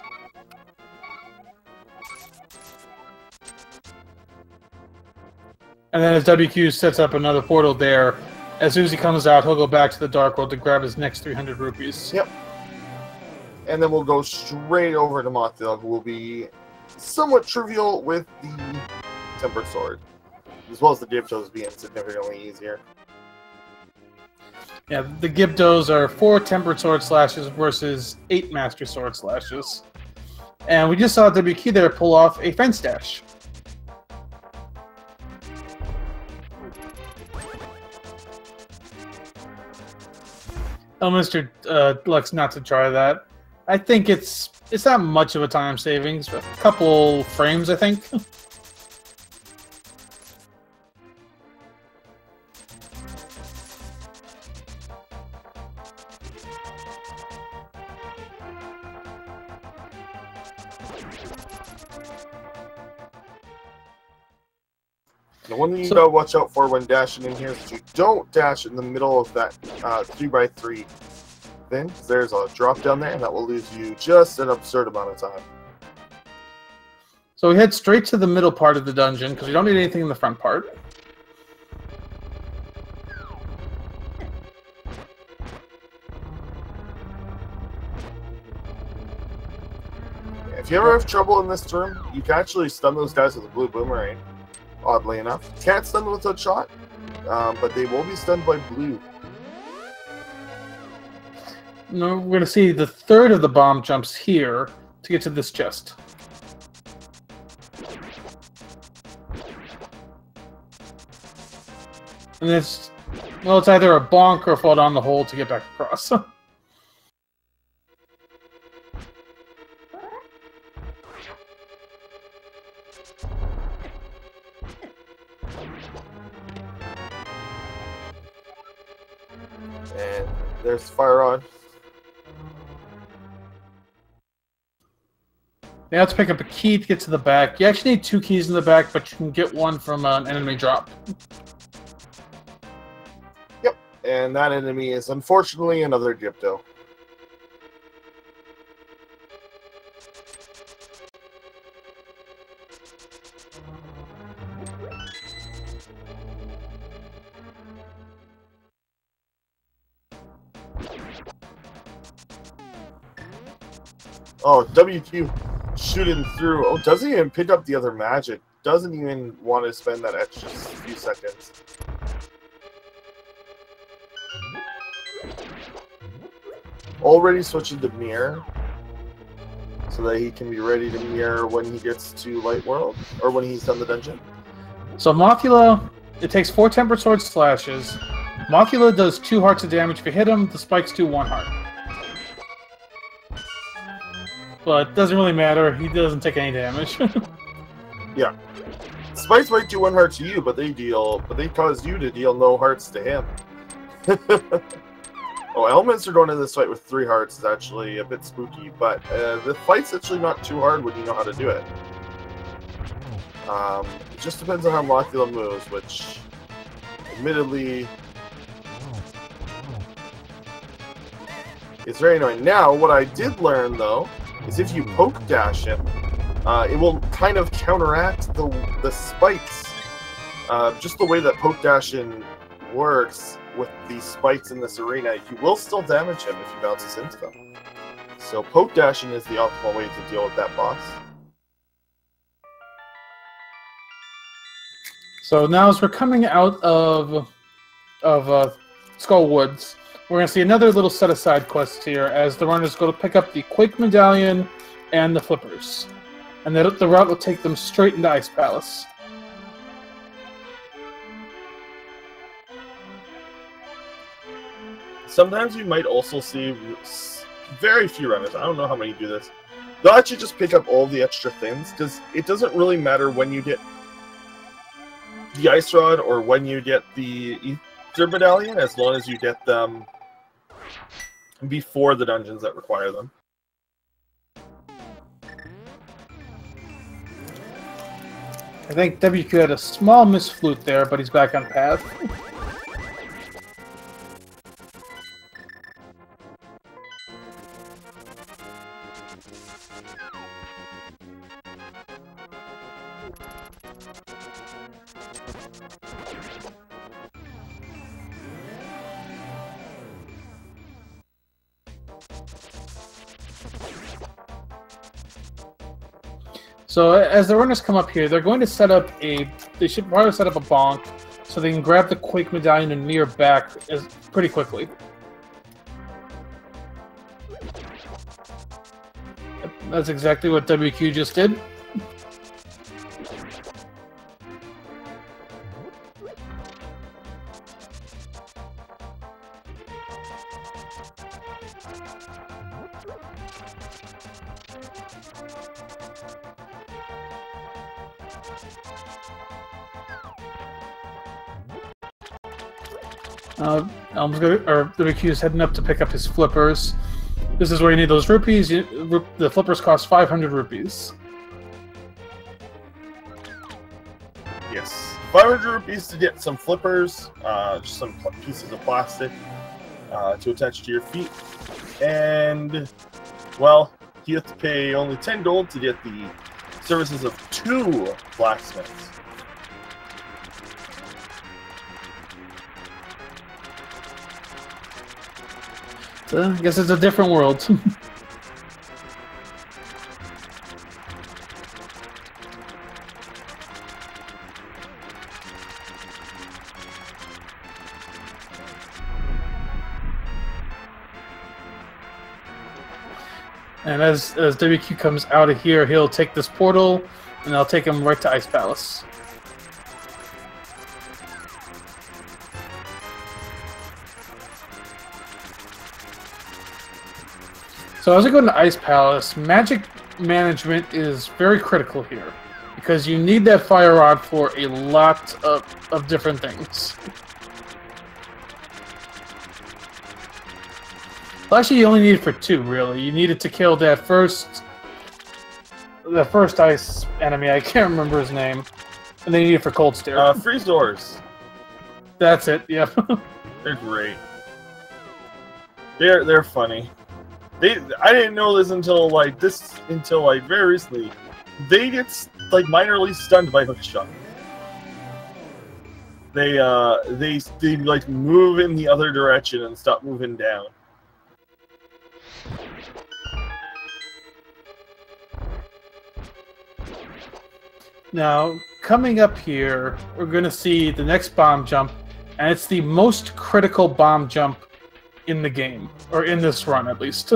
And then as WQ sets up another portal there, as soon as he comes out, he'll go back to the dark world to grab his next 300 rupees. Yep. And then we'll go straight over to Mothila, who will be somewhat trivial with the tempered sword, as well as the Gyptos being significantly easier. Yeah, the Gyptos are 4 tempered sword slashes versus 8 master sword slashes. And we just saw WQ there pull off a fence dash. Elminster elects not to try that. I think it's not much of a time savings, but a couple frames, I think. The one thing you gotta watch out for when dashing in here is that you don't dash in the middle of that 3x3 thing. There's a drop down there, and that will lose you just an absurd amount of time. So we head straight to the middle part of the dungeon, because we don't need anything in the front part. If you ever have trouble in this room, you can actually stun those guys with a blue boomerang. Oddly enough, can't stun them with a shot, but they will be stunned by blue. No, we're going to see the third of the bomb jumps here to get to this chest. And it's, well, it's either a bonk or fall down the hole to get back across. And there's fire on. Now let's pick up a key to get to the back. You actually need 2 keys in the back, but you can get one from an enemy drop. Yep, and that enemy is unfortunately another Gypto. Oh, WQ shooting through. Oh, doesn't even pick up the other magic. Doesn't even want to spend that extra few seconds. Already switching to mirror, so that he can be ready to mirror when he gets to Light World, or when he's done the dungeon. So Mothula, it takes 4 tempered sword slashes. Mothula does 2 hearts of damage if you hit him. The spikes do 1 heart. But it doesn't really matter. He doesn't take any damage. Yeah. Spikes might do 1 heart to you, but they cause you to deal no hearts to him. Oh, Elminster going into this fight with 3 hearts is actually a bit spooky, but the fight's actually not too hard when you know how to do it. It just depends on how Mothula moves, which, admittedly, is very annoying. Now, what I did learn, though, is if you poke dash him, it will kind of counteract the spikes. Just the way that poke dashing works with these spikes in this arena, you will still damage him if he bounces into them. So poke dashing is the optimal way to deal with that boss. So now as we're coming out of Skull Woods, we're going to see another little set of side quests here as the runners go to pick up the Quake Medallion and the Flippers. And the route will take them straight into Ice Palace. sometimes you might also see very few runners. I don't know how many do this. They'll actually just pick up all the extra things, because it doesn't really matter when you get the Ice Rod or when you get the Ether Medallion, as long as you get them before the dungeons that require them. I think WQ had a small misflute there, but he's back on path. So as the runners come up here, they're going to set up a... They should probably set up a bonk so they can grab the Quake Medallion and mirror back pretty quickly. That's exactly what WQ just did. WQ is heading up to pick up his flippers. This is where you need those rupees. The flippers cost 500 rupees. Yes, 500 rupees to get some flippers, just some pieces of plastic to attach to your feet, and well, you have to pay only 10 gold to get the services of 2 blacksmiths. I guess it's a different world. And as WQ comes out of here, he'll take this portal, and I'll take him right to Ice Palace. So as we go into Ice Palace, magic management is very critical here, because you need that Fire Rod for a lot of different things. Well, actually, you only need it for 2, really. You need it to kill that first ice enemy. I can't remember his name. And then you need it for Cold Stare. Freeze doors. That's it. Yep. They're great. They're funny. I didn't know this until very recently. They get like minorly stunned by hook shot. They like move in the other direction and stop moving down. Now, coming up here, we're going to see the next bomb jump, and it's the most critical bomb jump in the game, or in this run at least.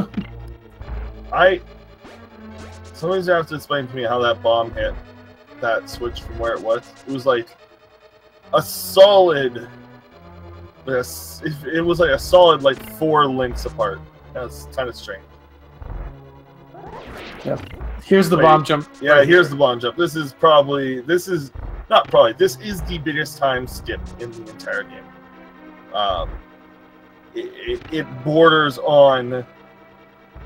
Somebody's gonna have to explain to me how that bomb hit that switch from where it was. It was like a solid. It was like a solid 4 links apart. That's kind of strange. Yep. Here's the bomb jump. Yeah, right here's the bomb jump. This is the biggest time skip in the entire game. It borders on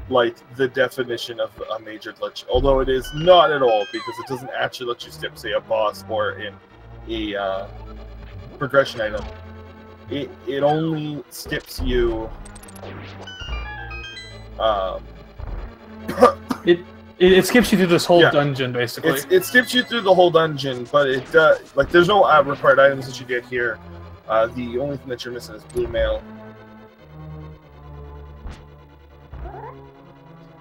the definition of a major glitch, although it is not at all, because it doesn't actually let you skip, say, a boss or in a progression item. It only skips you. It skips you through this whole dungeon, basically. It skips you through the whole dungeon, but it there's no required items that you get here. The only thing that you're missing is blue mail.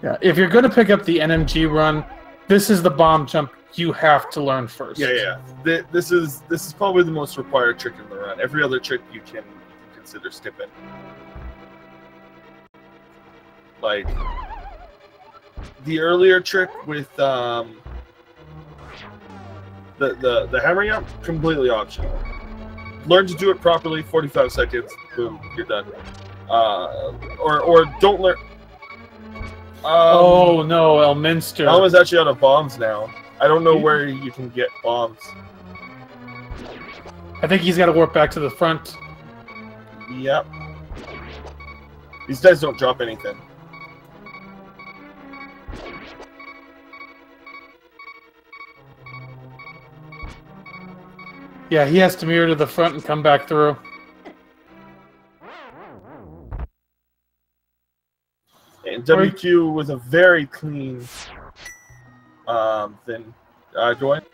Yeah, if you're going to pick up the NMG run, this is the bomb jump you have to learn first. Yeah. This is probably the most required trick in the run. Every other trick you can consider skipping. Like the earlier trick with the hammering up, completely optional. Learn to do it properly. 45 seconds. Boom, you're done. or don't learn. Oh no, Elminster. Elm is actually out of bombs now. I don't know where you can get bombs. I think he's got to warp back to the front. Yep. These guys don't drop anything. Yeah, he has to mirror to the front and come back through. And WQ was a very clean thing. Go ahead.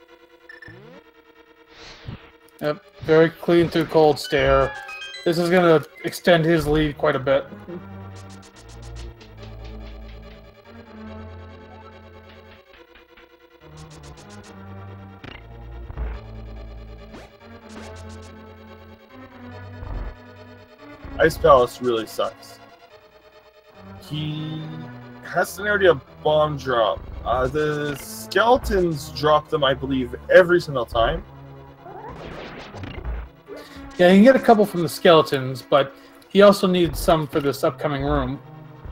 Yep, very clean through Cold Stare. This is going to extend his lead quite a bit. Ice Palace really sucks. He has an area of bomb drop. The skeletons drop them, I believe, every single time. Yeah, he can get a couple from the skeletons, but he also needs some for this upcoming room.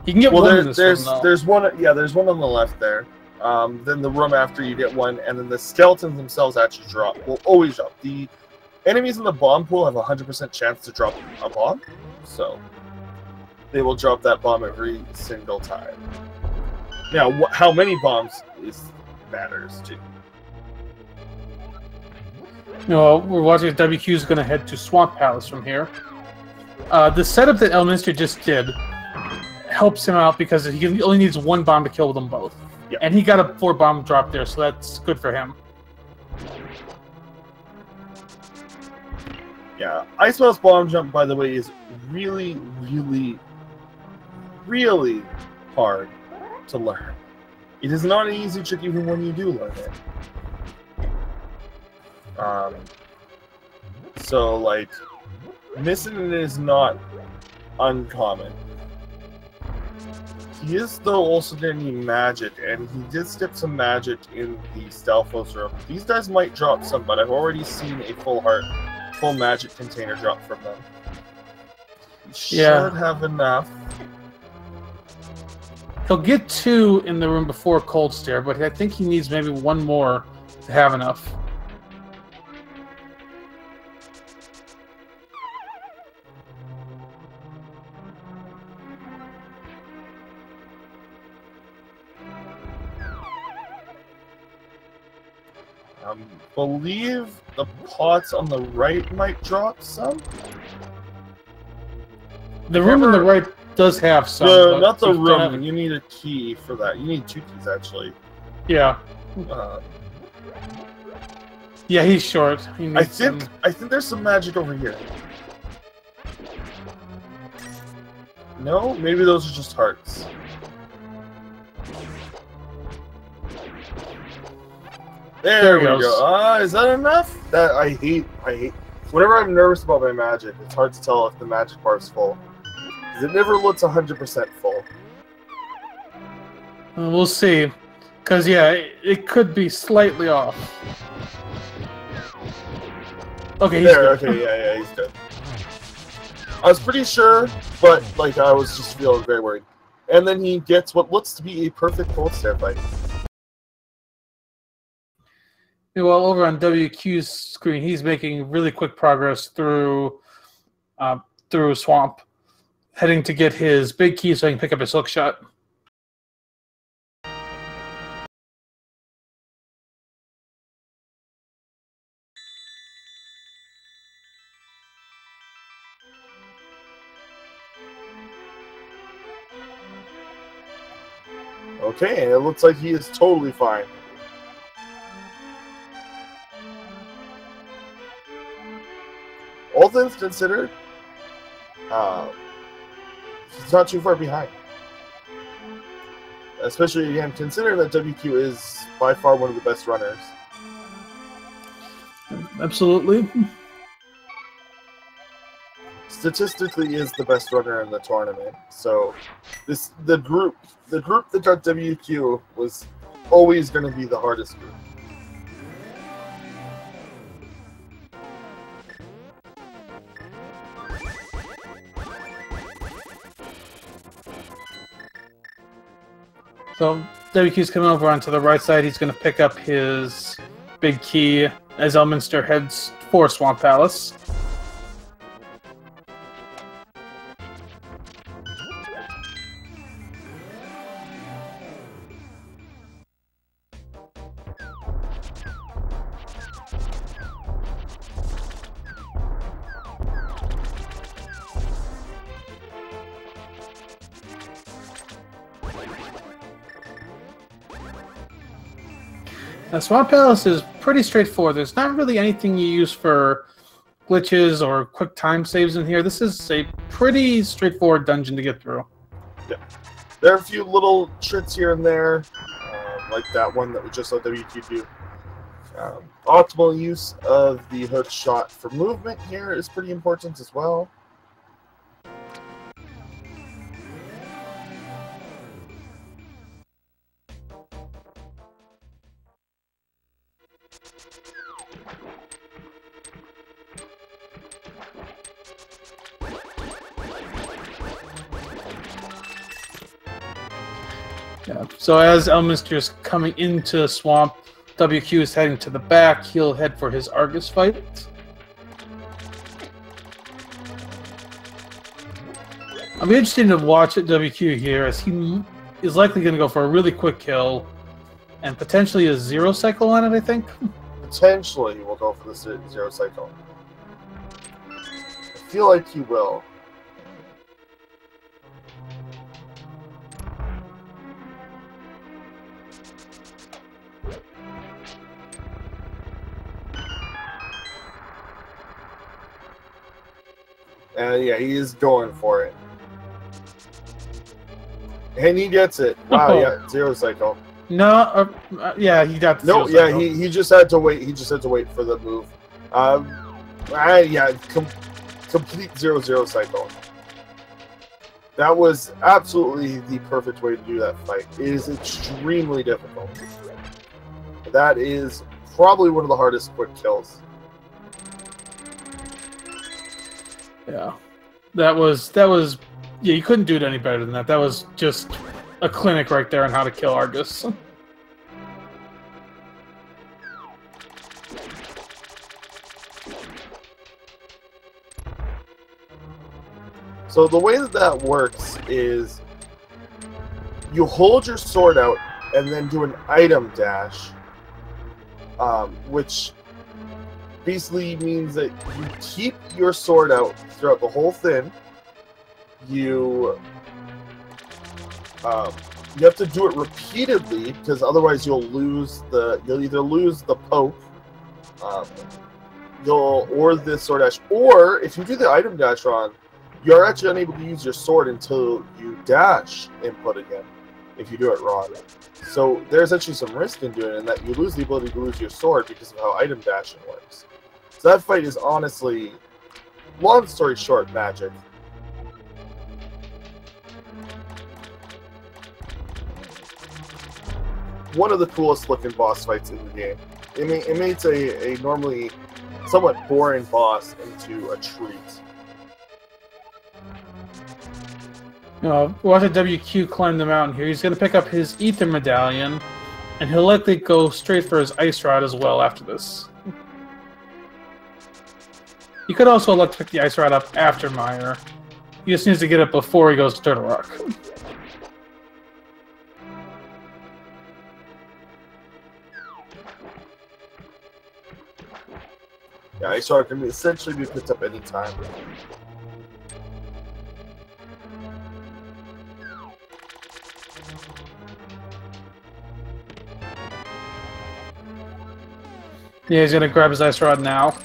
He can get one in this room, though. There's one. Yeah, there's one on the left there. Then the room after you get one, and then the skeletons themselves actually drop. Will always drop. The enemies in the bomb pool have a 100% chance to drop a bomb, so they will drop that bomb every single time. Now, how many bombs matters too. No, we're watching WQ is going to head to Swamp Palace from here. The setup that Elminster just did helps him out because he only needs one bomb to kill them both. Yep. And he got a 4-bomb drop there, so that's good for him. Yeah, Ice Palace bomb jump, by the way, is really, really, really hard to learn. It is not an easy trick even when you do learn it. So, like, missing it is not uncommon. He is, though, also going to need magic, and he did skip some magic in the Stalfos room. These guys might drop some, but I've already seen a full magic container drop from them. He should have enough. He'll get 2 in the room before Cold Stare, but I think he needs maybe 1 more to have enough. Believe the pots on the right might drop some. The room on the right does have some. Not the room. You need a key for that. You need 2 keys, actually. Yeah. Yeah, he's short. I think there's some magic over here. No, maybe those are just hearts. There we go. Is that enough? That I hate. Whenever I'm nervous about my magic, it's hard to tell if the magic bar is full. Because it never looks 100% full. We'll see. Because, yeah, it could be slightly off. Okay, he's good. Okay, yeah, he's good. I was pretty sure, but, like, I was just feeling very worried. And then he gets what looks to be a perfect Cold Stare fight. Well, over on WQ's screen, he's making really quick progress through Swamp, heading to get his big key so he can pick up his hook shot. Okay, and it looks like he is totally fine. All things considered, he's not too far behind. Especially, again, considering that WQ is by far one of the best runners. Absolutely. Statistically is the best runner in the tournament. So the group that got WQ was always going to be the hardest group. So WQ's coming over onto the right side. He's going to pick up his big key as Elminster heads for Swamp Palace. Now, Swamp Palace is pretty straightforward. There's not really anything you use for glitches or quick time saves in here. This is a pretty straightforward dungeon to get through. Yeah. There are a few little tricks here and there, like that one that we just saw WQ do. Optimal use of the hook shot for movement here is pretty important as well. Yeah. So as Elminster is coming into Swamp, WQ is heading to the back. He'll head for his Argus fight. I'll be interested to watch WQ here, as he is likely going to go for a really quick kill and potentially a 0 cycle on it, I think. Potentially he will go for the 0 cycle. I feel like he will. Yeah, he is going for it. And he gets it. Wow, yeah, 0 cycle. No, yeah, he got the no, 0 yeah, cycle. he just had to wait. He just had to wait for the move. Yeah, complete 0-0 cycle. That was absolutely the perfect way to do that fight. It is extremely difficult. That is probably one of the hardest quick kills. Yeah, that was yeah, you couldn't do it any better than that. That was just a clinic right there on how to kill Argus. So the way that works is you hold your sword out and then do an item dash, which basically means that you keep your sword out throughout the whole thing. You have to do it repeatedly, because otherwise you'll either lose the poke, or the sword dash, or if you do the item dash wrong, you're actually unable to use your sword until you dash input again, if you do it wrong. So there's actually some risk in doing it, in that you lose the ability to lose your sword because of how item dashing works. So that fight is honestly, long story short, magic. One of the coolest looking boss fights in the game. It makes a normally somewhat boring boss into a treat. Watch a WQ climb the mountain here. He's going to pick up his Ether Medallion, and he'll likely go straight for his Ice Rod as well after this. He could also elect to pick the Ice Rod up after Meyer. He just needs to get it before he goes to Turtle Rock. Yeah, Ice Rod can essentially be picked up anytime. Yeah, he's going to grab his Ice Rod now.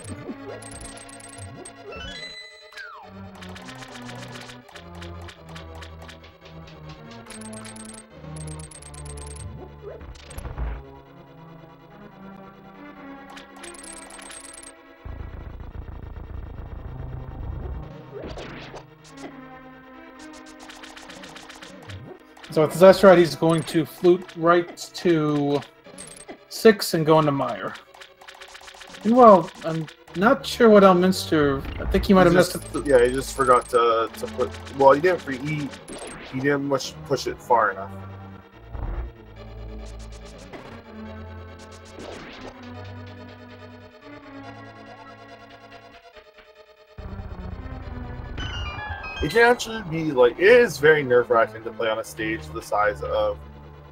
So with his Ice Rod, he's going to flute right to 6 and go into Meyer. Well, I'm not sure what Elminster. I think he might have messed up. Yeah, he just forgot to put. Well, he didn't. He didn't push it far enough. it can actually be like, it is very nerve-wracking to play on a stage the size of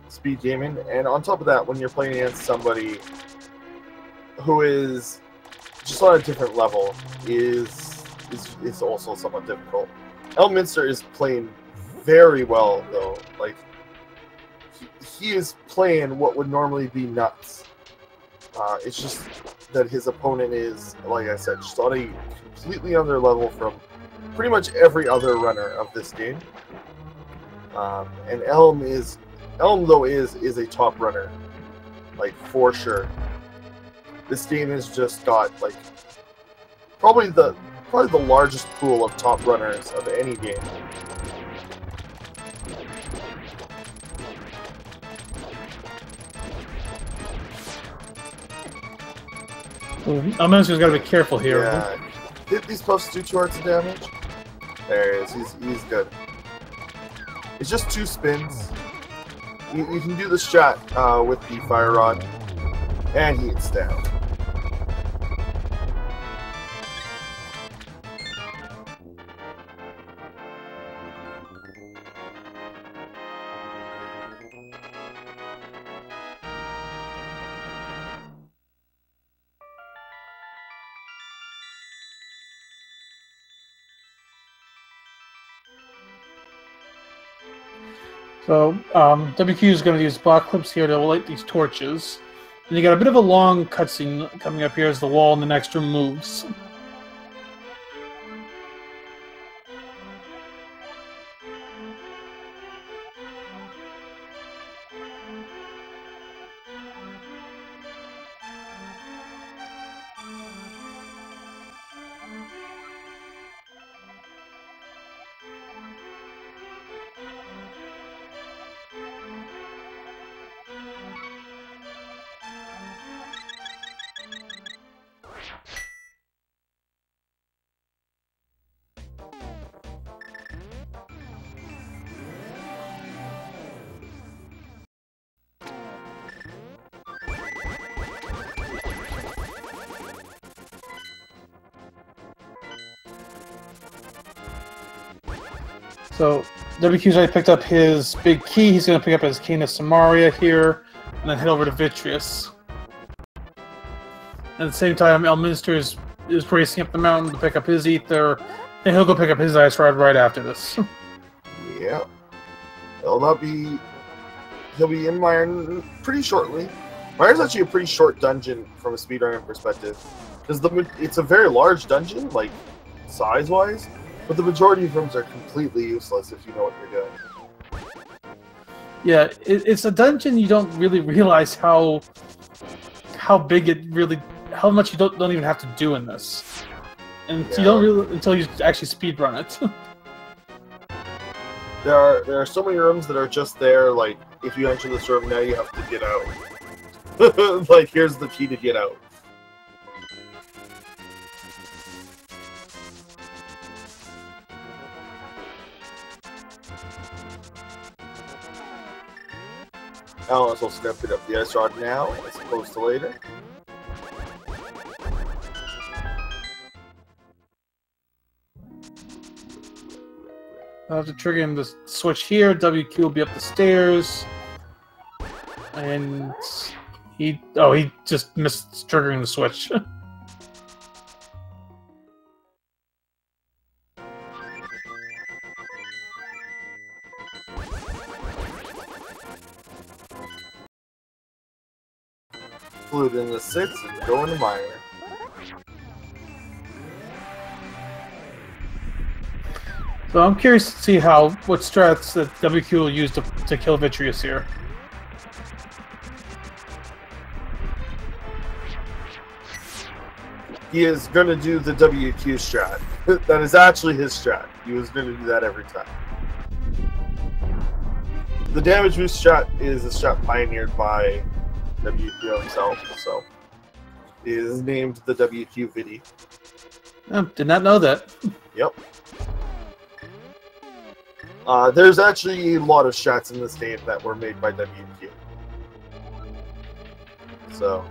speed gaming, and on top of that, when you're playing against somebody who is just on a different level, is also somewhat difficult. Elminster is playing very well, though. Like, he is playing what would normally be nuts. It's just that his opponent is, like I said, just on a completely other level from pretty much every other runner of this game. And Elm, though, is a top runner, like, for sure. This game has just got, like, probably the largest pool of top runners of any game. Elminster's got to be careful here. Yeah. Hit these posts do 2 hearts of damage. There he is. He's good. It's just 2 spins. You can do the strat with the fire rod, and he hits down. So, WQ is going to use block clips here to light these torches. And you got a bit of a long cutscene coming up here as the wall in the next room moves. So, WQ's already picked up his big key. He's going to pick up his Cane of Samaria here, and then head over to Vitreous. At the same time, Elminster is racing up the mountain to pick up his ether, and he'll go pick up his ice rod right after this. Yeah. He'll be in Mire pretty shortly. Mire's actually a pretty short dungeon from a speedrunning perspective, because it's a very large dungeon, like, size-wise, but the majority of rooms are completely useless if you know what you're doing. Yeah, it's a dungeon you don't really realize how big it really, how much you don't even have to do in this, and Yeah. you don't really until you actually speedrun it. There are so many rooms that are just there, like, if you enter this room now you have to get out. Like, here's the key to get out. Alan's also going to pick up the ice rod now, as opposed to later. After triggering the switch here, WQ will be up the stairs. And he just missed triggering the switch. Fluid in the 6 and go into Mire. So I'm curious to see what strats that WQ will use to kill Vitreous here. He is going to do the WQ strat. That is actually his strat. He was going to do that every time. The damage boost strat is a strat pioneered by WQ himself, so it is named the WQ Vidi. Oh, did not know that. Yep. There's actually a lot of strats in this game that were made by WQ. So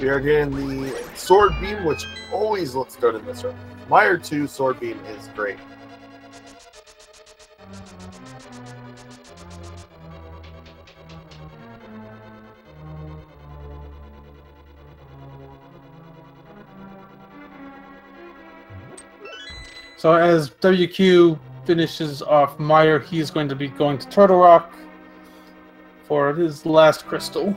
We are getting the Sword Beam, which always looks good in this room. Meyer 2 Sword Beam is great. So as WQ finishes off Meyer, he's going to be going to Turtle Rock for his last crystal.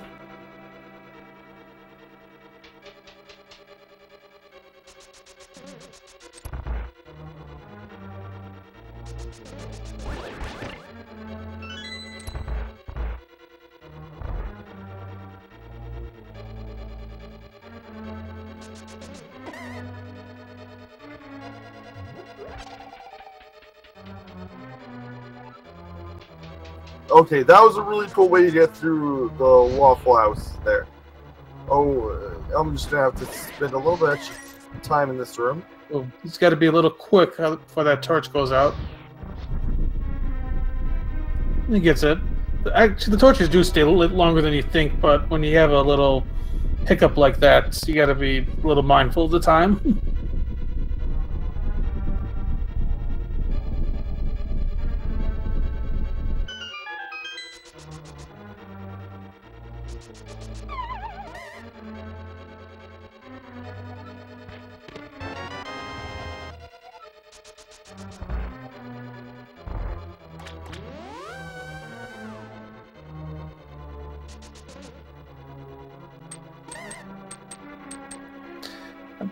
Okay, that was a really cool way to get through the Waffle House there. Oh, I'm just going to have to spend a little bit extra time in this room. Oh, he's got to be a little quick before that torch goes out. He gets it. Actually, the torches do stay a little longer than you think, but when you have a little hiccup like that, you got to be a little mindful of the time.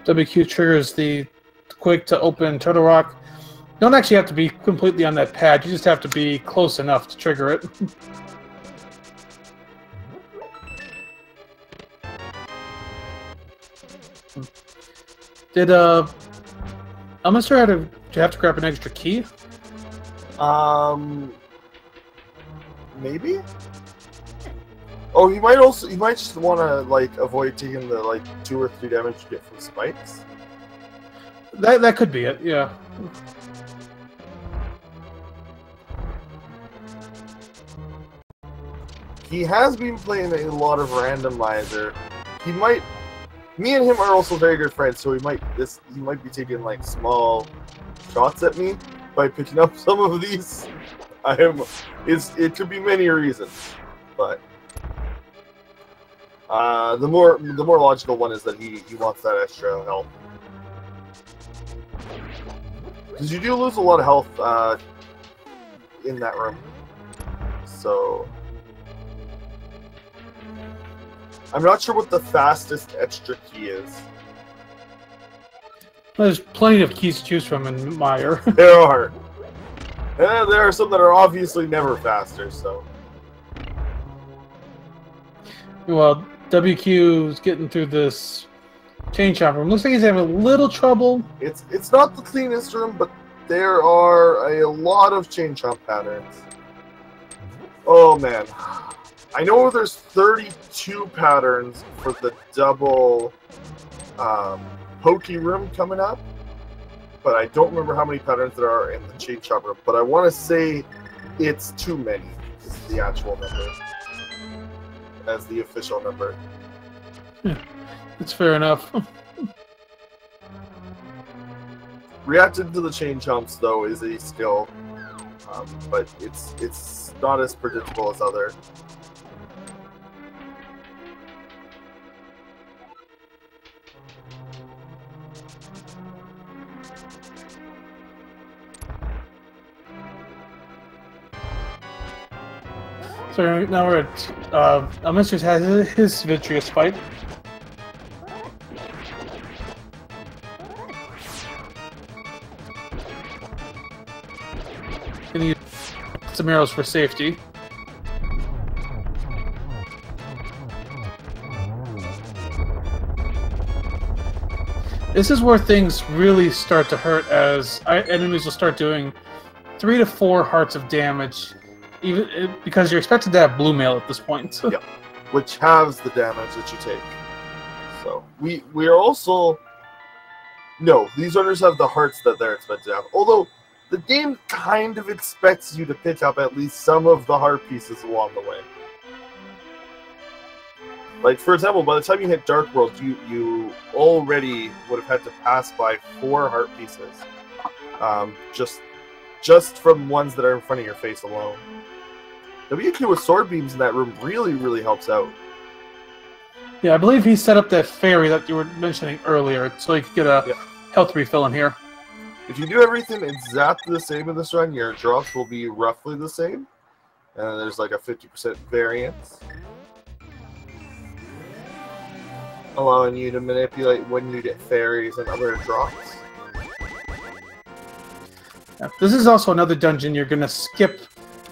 WQ triggers the Quake to open Turtle Rock. You don't actually have to be completely on that pad, you just have to be close enough to trigger it. Did ElminsterRTA have to grab an extra key? Maybe? Oh, he might just want to, like, avoid taking the, like, 2 or 3 damage you get from spikes. That could be it, yeah. He has been playing a lot of randomizer. Me and him are also very good friends, so he might be taking, like, small shots at me by picking up some of these. It could be many reasons, but the more logical one is that he wants that extra health, because you do lose a lot of health in that room. So I'm not sure what the fastest extra key is. There's plenty of keys to choose from in Meyer. There are. And there are some that are obviously never faster, so. Well, WQ is getting through this chain chomp room. Looks like he's having a little trouble. It's not the cleanest room, but there are a lot of chain chomp patterns. Oh man. I know there's 32 patterns for the double pokey room coming up, but I don't remember how many patterns there are in the chain chomp room. But I want to say it's too many is the actual number, as the official number. Yeah, that's fair enough. Reacting to the chain chomps, though, is a skill, but it's not as predictable as other. So now we're at Elminster has his Vitreous fight. Gonna use some arrows for safety. This is where things really start to hurt, as enemies will start doing 3 to 4 hearts of damage. Even because you're expected to have blue mail at this point. Yeah, which halves the damage that you take. So we are also these runners have the hearts that they're expected to have. Although the game kind of expects you to pick up at least some of the heart pieces along the way. Like, for example, by the time you hit Dark World, you already would have had to pass by 4 heart pieces. Just from ones that are in front of your face alone. WQ with sword beams in that room really, really helps out. Yeah, I believe he set up that fairy that you were mentioning earlier, so you could get a health refill in here. If you do everything exactly the same in this run, your drops will be roughly the same. And there's like a 50% variance, allowing you to manipulate when you get fairies and other drops. Yeah, this is also another dungeon you're going to skip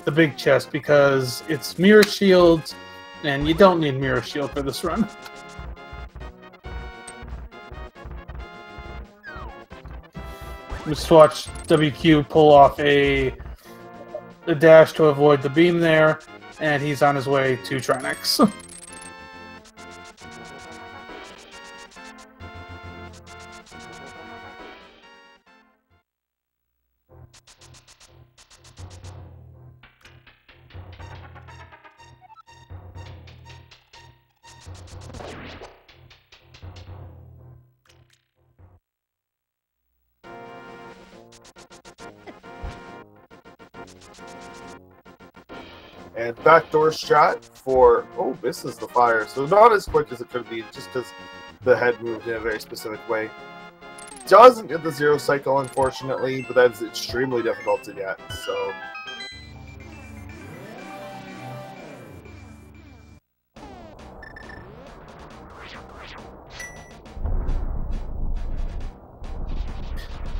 the big chest because it's mirror shields, and you don't need mirror shield for this run. Just watch WQ pull off a dash to avoid the beam there, and he's on his way to Trinex. And backdoor shot for... Oh, this is the fire. So not as quick as it could be, just because the head moved in a very specific way. Doesn't get the 0 cycle, unfortunately, but that is extremely difficult to get, so...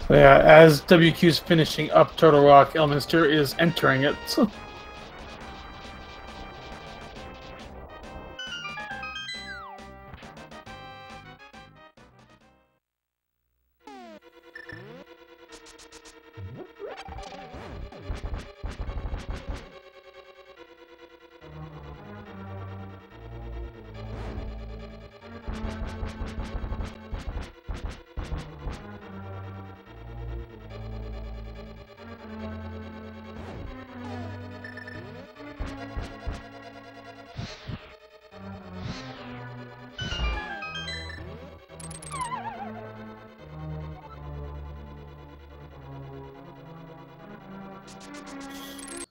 So yeah, as WQ's finishing up Turtle Rock, Elminster is entering it.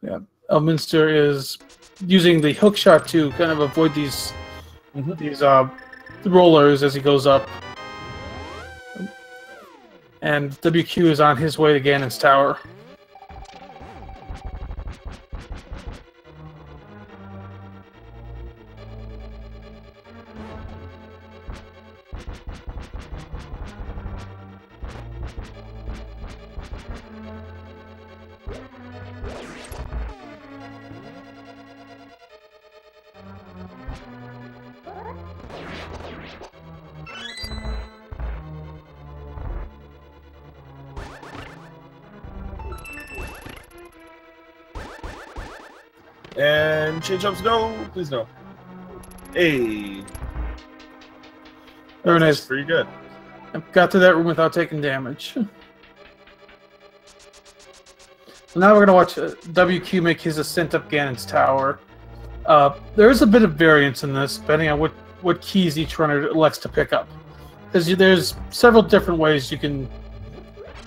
Yeah, Elminster is using the hook shot to kind of avoid these rollers as he goes up. And WQ is on his way to Ganon's tower. And chain jumps, no, please no. Hey. Very nice. Pretty good. Got to that room without taking damage. So now we're going to watch WQ make his ascent up Ganon's tower. There is a bit of variance in this, depending on what keys each runner elects to pick up. Because there's several different ways you can...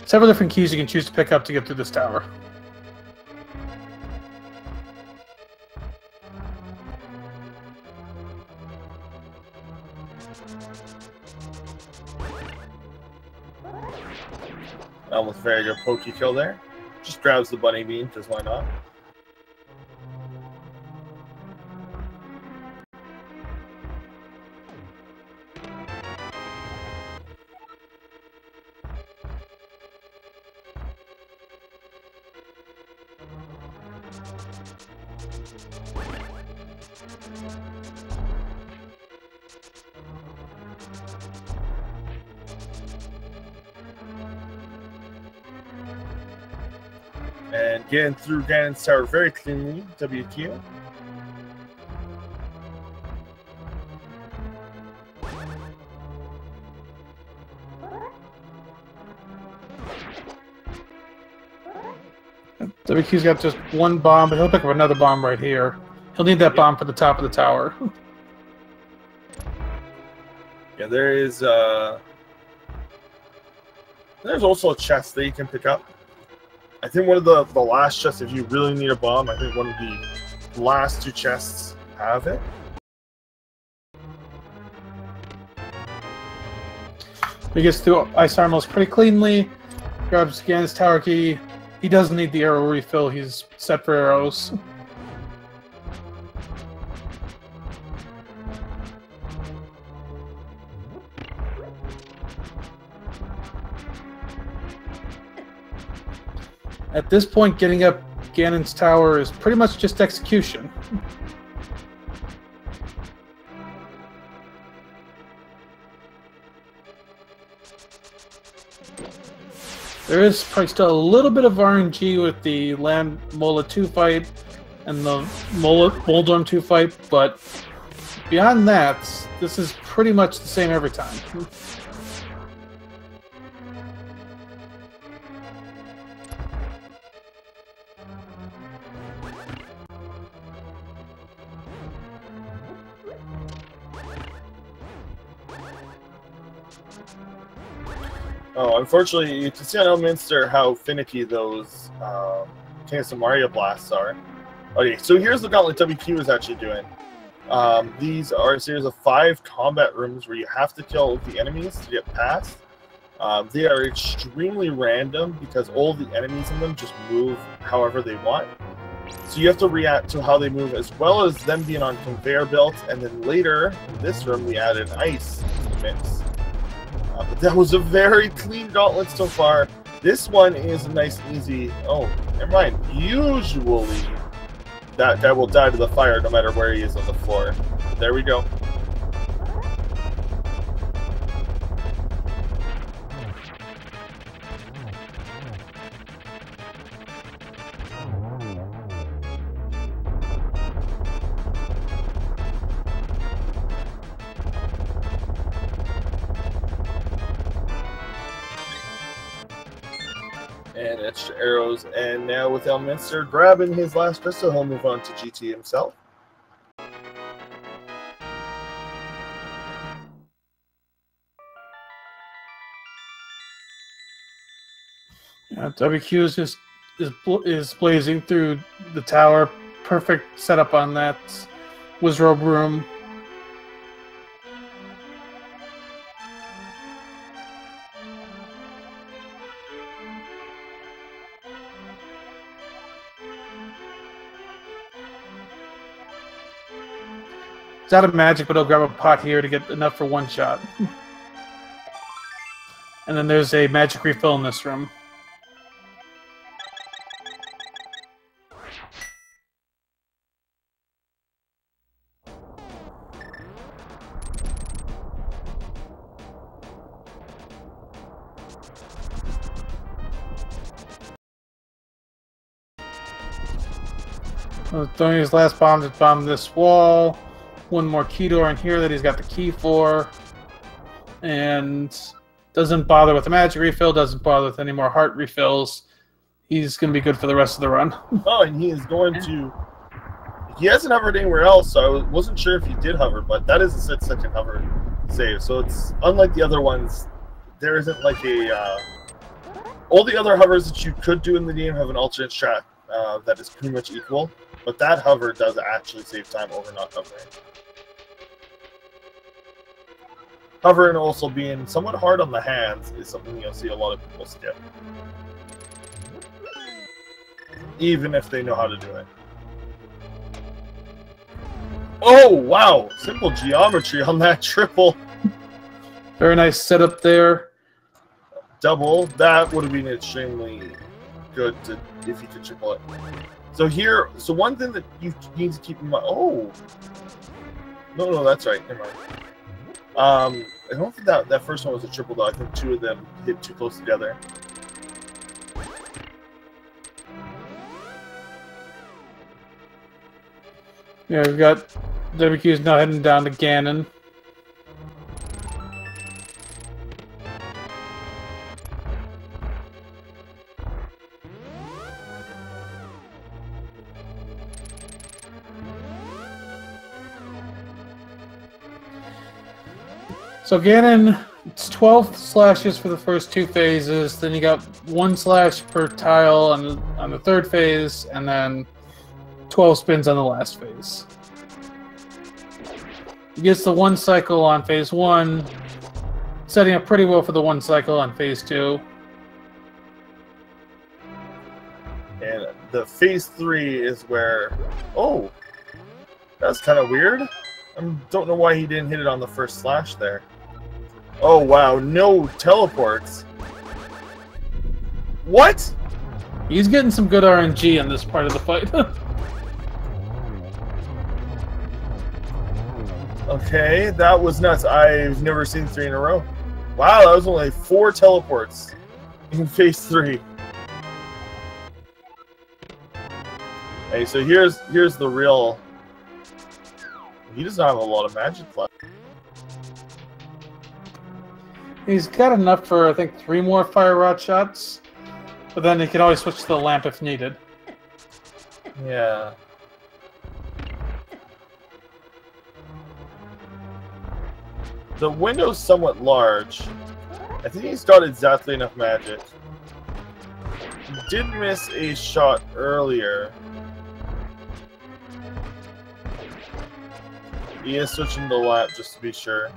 Several different keys you can choose to pick up to get through this tower. Almost very good pokey kill there. Just grabs the bunny bean, because why not? And getting through Ganon's tower very cleanly, WQ. WQ's got just one bomb, but he'll pick up another bomb right here. He'll need that bomb for the top of the tower. Yeah, there's also a chest that you can pick up. I think one of the last chests, if you really need a bomb, I think one of the last 2 chests have it. He gets through Ice Armors pretty cleanly, grabs Ganon's tower key. He doesn't need the arrow refill, he's set for arrows. At this point, getting up Ganon's tower is pretty much just execution. There is probably still a little bit of RNG with the Land Mola 2 fight and the Moldorm 2 fight, but beyond that, this is pretty much the same every time. Oh, unfortunately, you can see on Elminster how finicky those Kingdom of Mario blasts are. Okay, so here's the gauntlet WQ is actually doing. These are a series of 5 combat rooms where you have to kill the enemies to get past. They are extremely random because all the enemies in them just move however they want. So you have to react to how they move, as well as them being on conveyor belts. And then later in this room, we added ice to the mix. But that was a very clean gauntlet so far. This one is a nice, easy. Oh, never mind. Usually, that guy will die to the fire no matter where he is on the floor. There we go. And extra arrows, and now with Elminster grabbing his last crystal, he'll move on to GT himself. Yeah, WQ is blazing through the tower. Perfect setup on that Wizrobe room. It's out of magic, but he'll grab a pot here to get enough for 1 shot. And then there's a magic refill in this room. Throwing his last bomb to bomb this wall. 1 more key door in here that he's got the key for. And doesn't bother with the magic refill, doesn't bother with any more heart refills. He's going to be good for the rest of the run. Oh, and he is going to... He hasn't hovered anywhere else, so I wasn't sure if he did hover, but that is a 6-second hover save. So it's unlike the other ones. There isn't like a... all the other hovers that you could do in the game have an alternate strat that is pretty much equal. But that hover does actually save time over not hovering. Hovering also being somewhat hard on the hands is something you'll see a lot of people skip. Even if they know how to do it. Oh, wow! Simple geometry on that triple. Very nice setup there. Double. That would have been extremely good to, if you could triple it. So here, so one thing that you need to keep in mind. Oh! No, that's right. Never mind. I don't think that first one was a triple, though. I think 2 of them hit too close together. Yeah, we've got WQ's now heading down to Ganon. So Ganon, it's 12 slashes for the first 2 phases, then you got 1 slash per tile on the 3rd phase, and then 12 spins on the last phase. He gets the 1 cycle on phase 1, setting up pretty well for the 1 cycle on phase 2. And the phase 3 is where... Oh! That's kind of weird. I don't know why he didn't hit it on the first slash there. Oh, wow. No teleports. What? He's getting some good RNG on this part of the fight. Okay, that was nuts. I've never seen 3 in a row. Wow, that was only 4 teleports in phase 3. Hey, so here's the real... He does not have a lot of magic left. He's got enough for, I think, 3 more fire rod shots, but then he can always switch to the lamp if needed. Yeah. The window's somewhat large. I think he's got exactly enough magic. He did miss a shot earlier. He is switching the lamp just to be sure.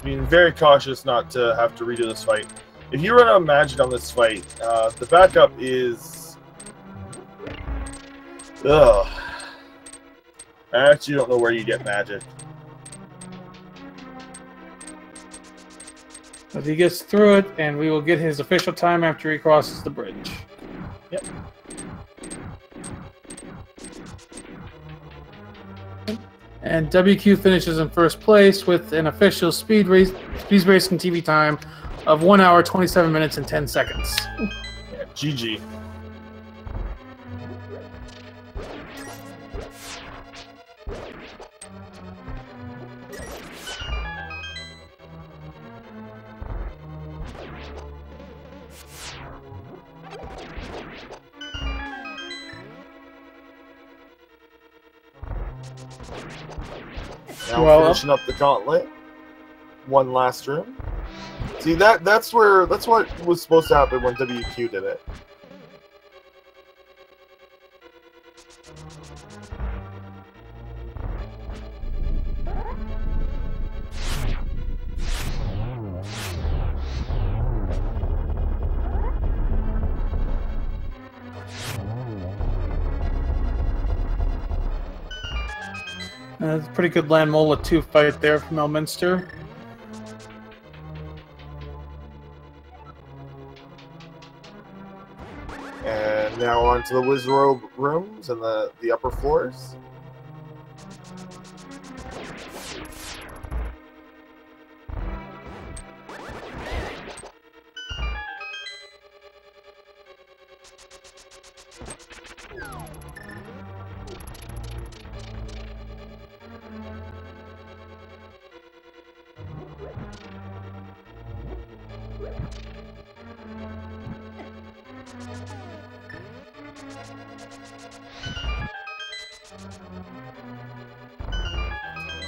Being very cautious not to have to redo this fight. If you run out of magic on this fight, the backup is... Ugh. I actually don't know where you get magic. But he gets through it, and we will get his official time after he crosses the bridge. Yep. And WQ finishes in first place with an official speed racing TV time of 1 hour, 27 minutes, and 10 seconds. Yeah, GG. Now we're finishing up the gauntlet. One last room. See, that's what was supposed to happen when WQ did it. It's a pretty good Landmola 2 fight there from Elminster. And now on to the Wizrobe rooms and the upper floors.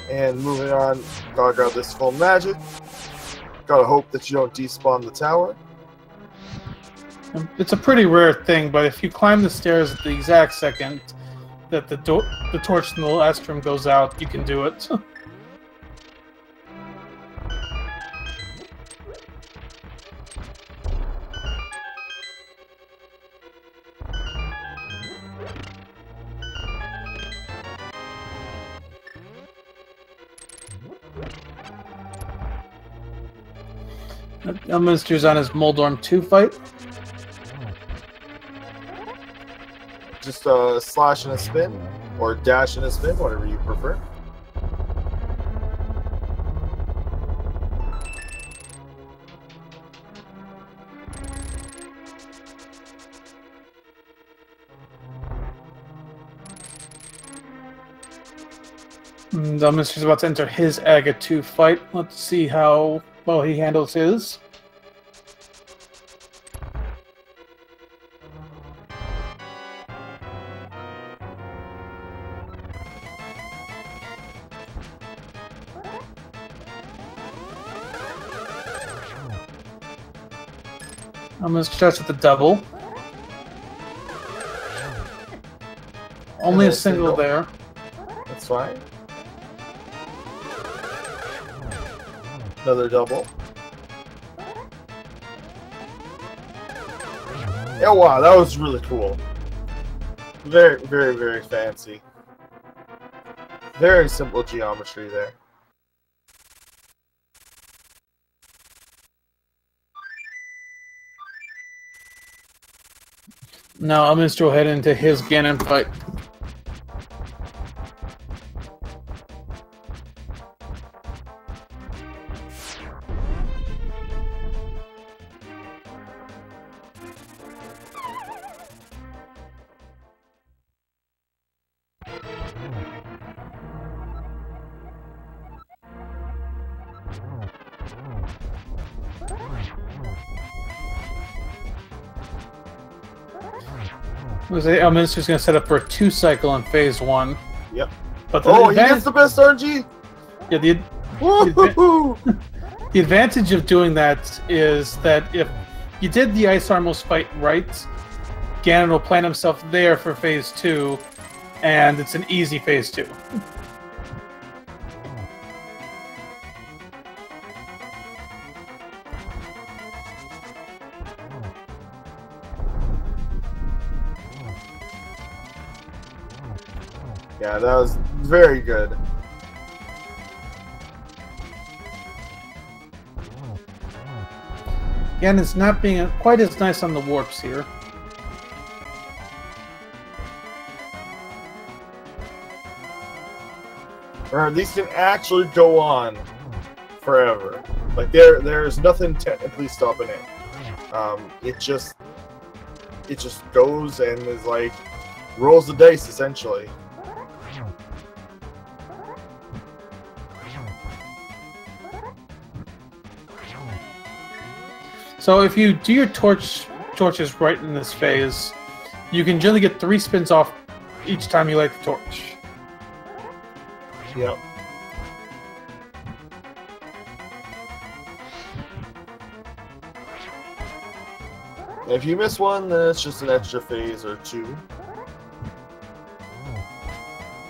And moving on, gotta grab this full magic. Gotta hope that you don't despawn the tower. It's a pretty rare thing, but if you climb the stairs at the exact second that the torch in the last room goes out, you can do it. Elminster's on his Moldorm 2 fight. Just a slash and a spin, or dash and a spin, whatever you prefer. Elminster's about to enter his Aga 2 fight. Let's see how well he handles his. I'm going to start with the double. Only a single there. That's fine. Another double. Yeah, wow, that was really cool. Very, very, very fancy. Very simple geometry there. Now Elminster will head into his Ganon fight. Elminster's going to set up for a 2-cycle in phase 1. Yep. But he gets the best RNG? Yeah, the advantage of doing that is that if you did the Ice Armos fight right, Ganon will plant himself there for phase 2, and it's an easy phase 2. Yeah, that was very good. Again, it's not being quite as nice on the warps here. Or these can actually go on forever. Like there's nothing technically stopping it. It just goes and is like rolls the dice essentially. So if you do your torches right in this phase, you can generally get 3 spins off each time you light the torch. Yep. If you miss one, then it's just an extra phase or 2.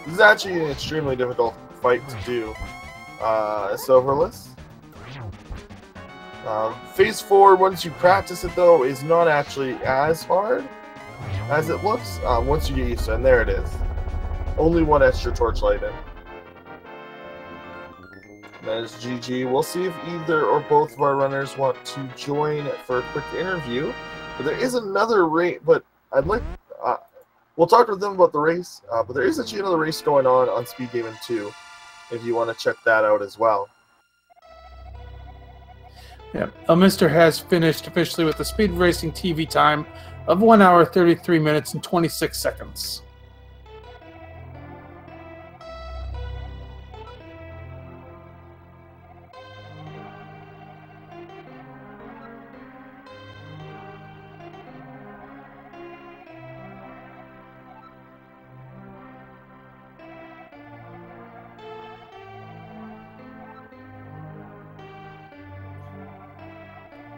This is actually an extremely difficult fight to do. Silverless. Phase 4, once you practice it though, is not actually as hard as it looks once you get used to it. And there it is. Only 1 extra torchlight in. That is GG. We'll see if either or both of our runners want to join for a quick interview. But there is another race, but I'd like... we'll talk to them about the race, but there is actually another race going on Speed Gaming 2, if you want to check that out as well. Yeah, Elminster has finished officially with the Speed Racing TV time of 1 hour, 33 minutes, and 26 seconds.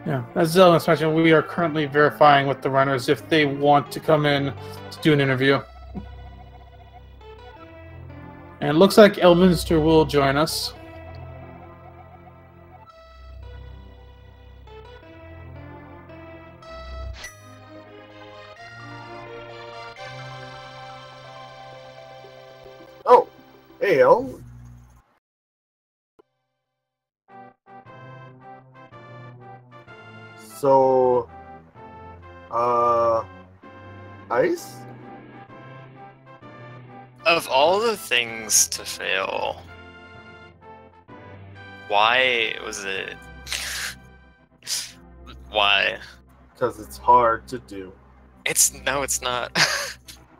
Yeah, as Zelda mentioned, we are currently verifying with the runners if they want to come in to do an interview. And it looks like Elminster will join us. Oh, hey, El. So, ice? Of all the things to fail, why was it? Why? Because it's hard to do. No, it's not.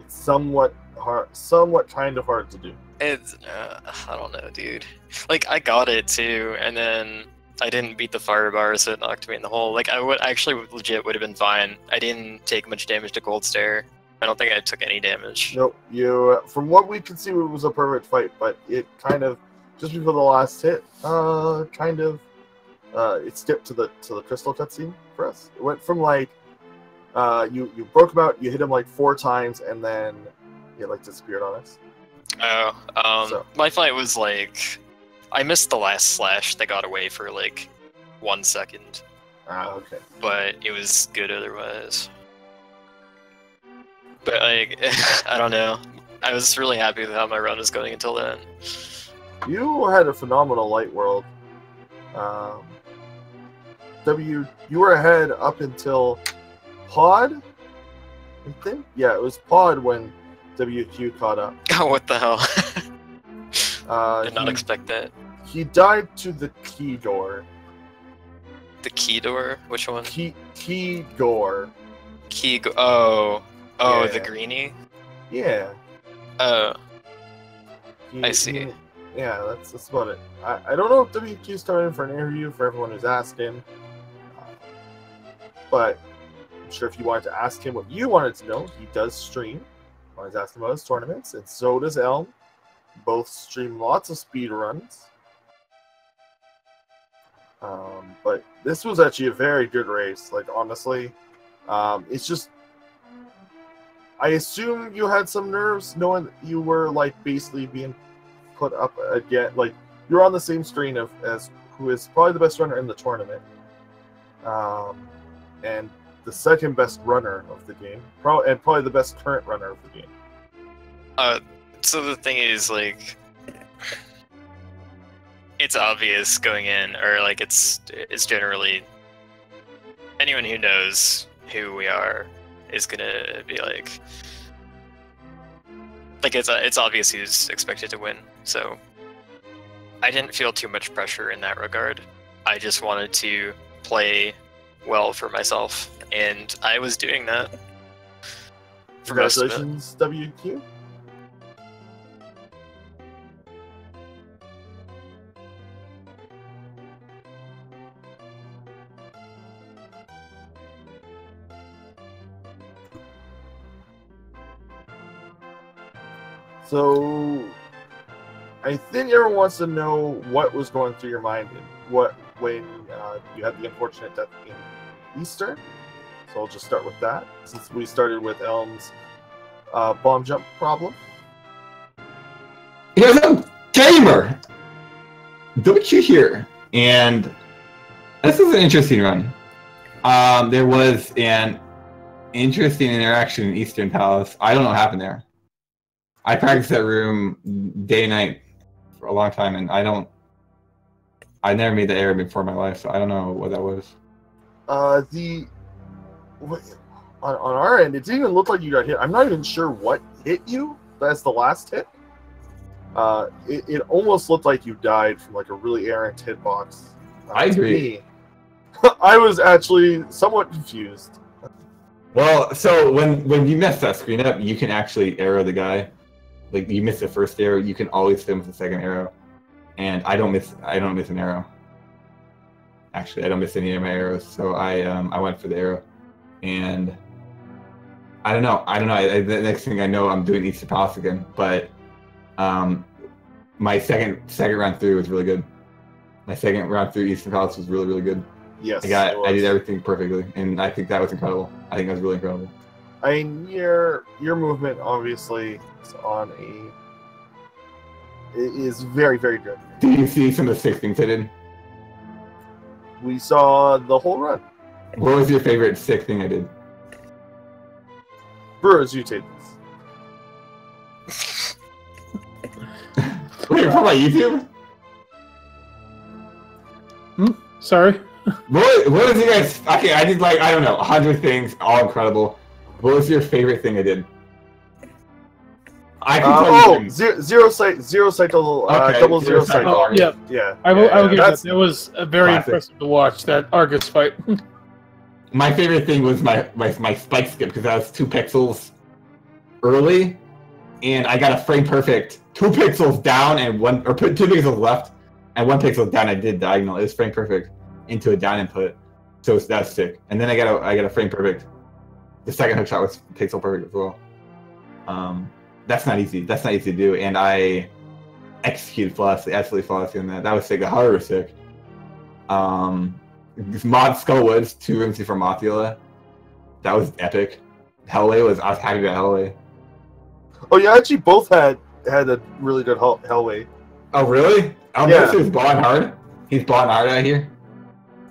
It's somewhat kind of hard to do. It's I don't know, dude. Like I got it too, and then I didn't beat the fire bar, so it knocked me in the hole. Like I would actually legit would have been fine. I didn't take much damage to Cold Stare. I don't think I took any damage. Nope. You, from what we could see, it was a perfect fight, but it kind of just before the last hit, kind of it skipped to the crystal cutscene for us. It went from like you broke him out, you hit him like 4 times, and then it like disappeared on us. Oh, my fight was like I missed the last slash that got away for like 1 second. Okay. But it was good otherwise. But like I don't know. I was really happy with how my run was going until then. You had a phenomenal light world. You were ahead up until Pod, I think? Yeah, it was Pod when WQ caught up. Oh, what the hell? Did not expect that. He died to the key door. The key door? Which one? Key door. Oh, Yeah. the greenie? Yeah. Oh. I see. Yeah, that's about it. I don't know if WQ's coming in for an interview for everyone who's asking. But I'm sure if you wanted to ask him what you wanted to know, he does stream. I wanted to ask him about his tournaments, and so does Elm. Both stream lots of speed runs. But this was actually a very good race, like honestly. It's just I assume you had some nerves knowing that you were like basically being put up again, like you're on the same screen as who is probably the best runner in the tournament. And the second best runner of the game, probably the best current runner of the game. So the thing is, like, it's obvious going in, or like it's generally anyone who knows who we are is gonna be like it's obvious who's expected to win. So I didn't feel too much pressure in that regard. I just wanted to play well for myself, and I was doing that. Congratulations, WQ. So, I think everyone wants to know what was going through your mind and when you had the unfortunate death in Easter. So I'll just start with that, since we started with Elm's bomb jump problem. Here's a gamer! WQ here, and this is an interesting run. There was an interesting interaction in Eastern Palace. I don't know what happened there. I practiced that room day and night for a long time, and I never made the error before in my life, so I don't know what that was. On our end, it didn't even look like you got hit. I'm not even sure what hit you. That's the last hit. It almost looked like you died from like a really errant hitbox. I agree. I was actually somewhat confused. Well, so when you mess that screen up, you can actually arrow the guy. Like you miss the first arrow, you can always hit him with the second arrow. And I don't miss an arrow. Actually, I don't miss any of my arrows, so I went for the arrow. And I don't know. The next thing I know, I'm doing Easter Palace again. But my second run through was really good. My second run through Easter Palace was really, really good. Yes, I did everything perfectly, and I think that was incredible. I think that was really incredible. I mean, your movement obviously is very, very good. Did you see some of the 6 things I did? We saw the whole run. What was your favorite 6 thing I did? Brewers, you take this. Wait, you're talking about YouTube? Sorry. What was you guys? Okay, I did like, I don't know, 100 things, all incredible. What was your favorite thing I did? I can tell you. Zero cycle, Okay, double zero cycle. Oh, yeah. Yeah. I will give that's that. It was very classic. impressive to watch that Argus fight. My favorite thing was my spike skip, because I was 2 pixels early, and I got a frame perfect 2 pixels down and 2 pixels left, and 1 pixel down. I did diagonal. It was frame perfect into a down input, so that's sick. And then I got a frame perfect. The second hook shot was pixel perfect as well. That's not easy. That's not easy to do, and I executed flawlessly, absolutely flawlessly on that. That was sick. The hardware was sick. Mod Skull Woods 2 rooms before Mothula. That was epic. Hellway was. I was happy about Hellway. Oh, you actually both had a really good Hellway. Oh really? Yeah. He's balling hard. He's balling hard out here.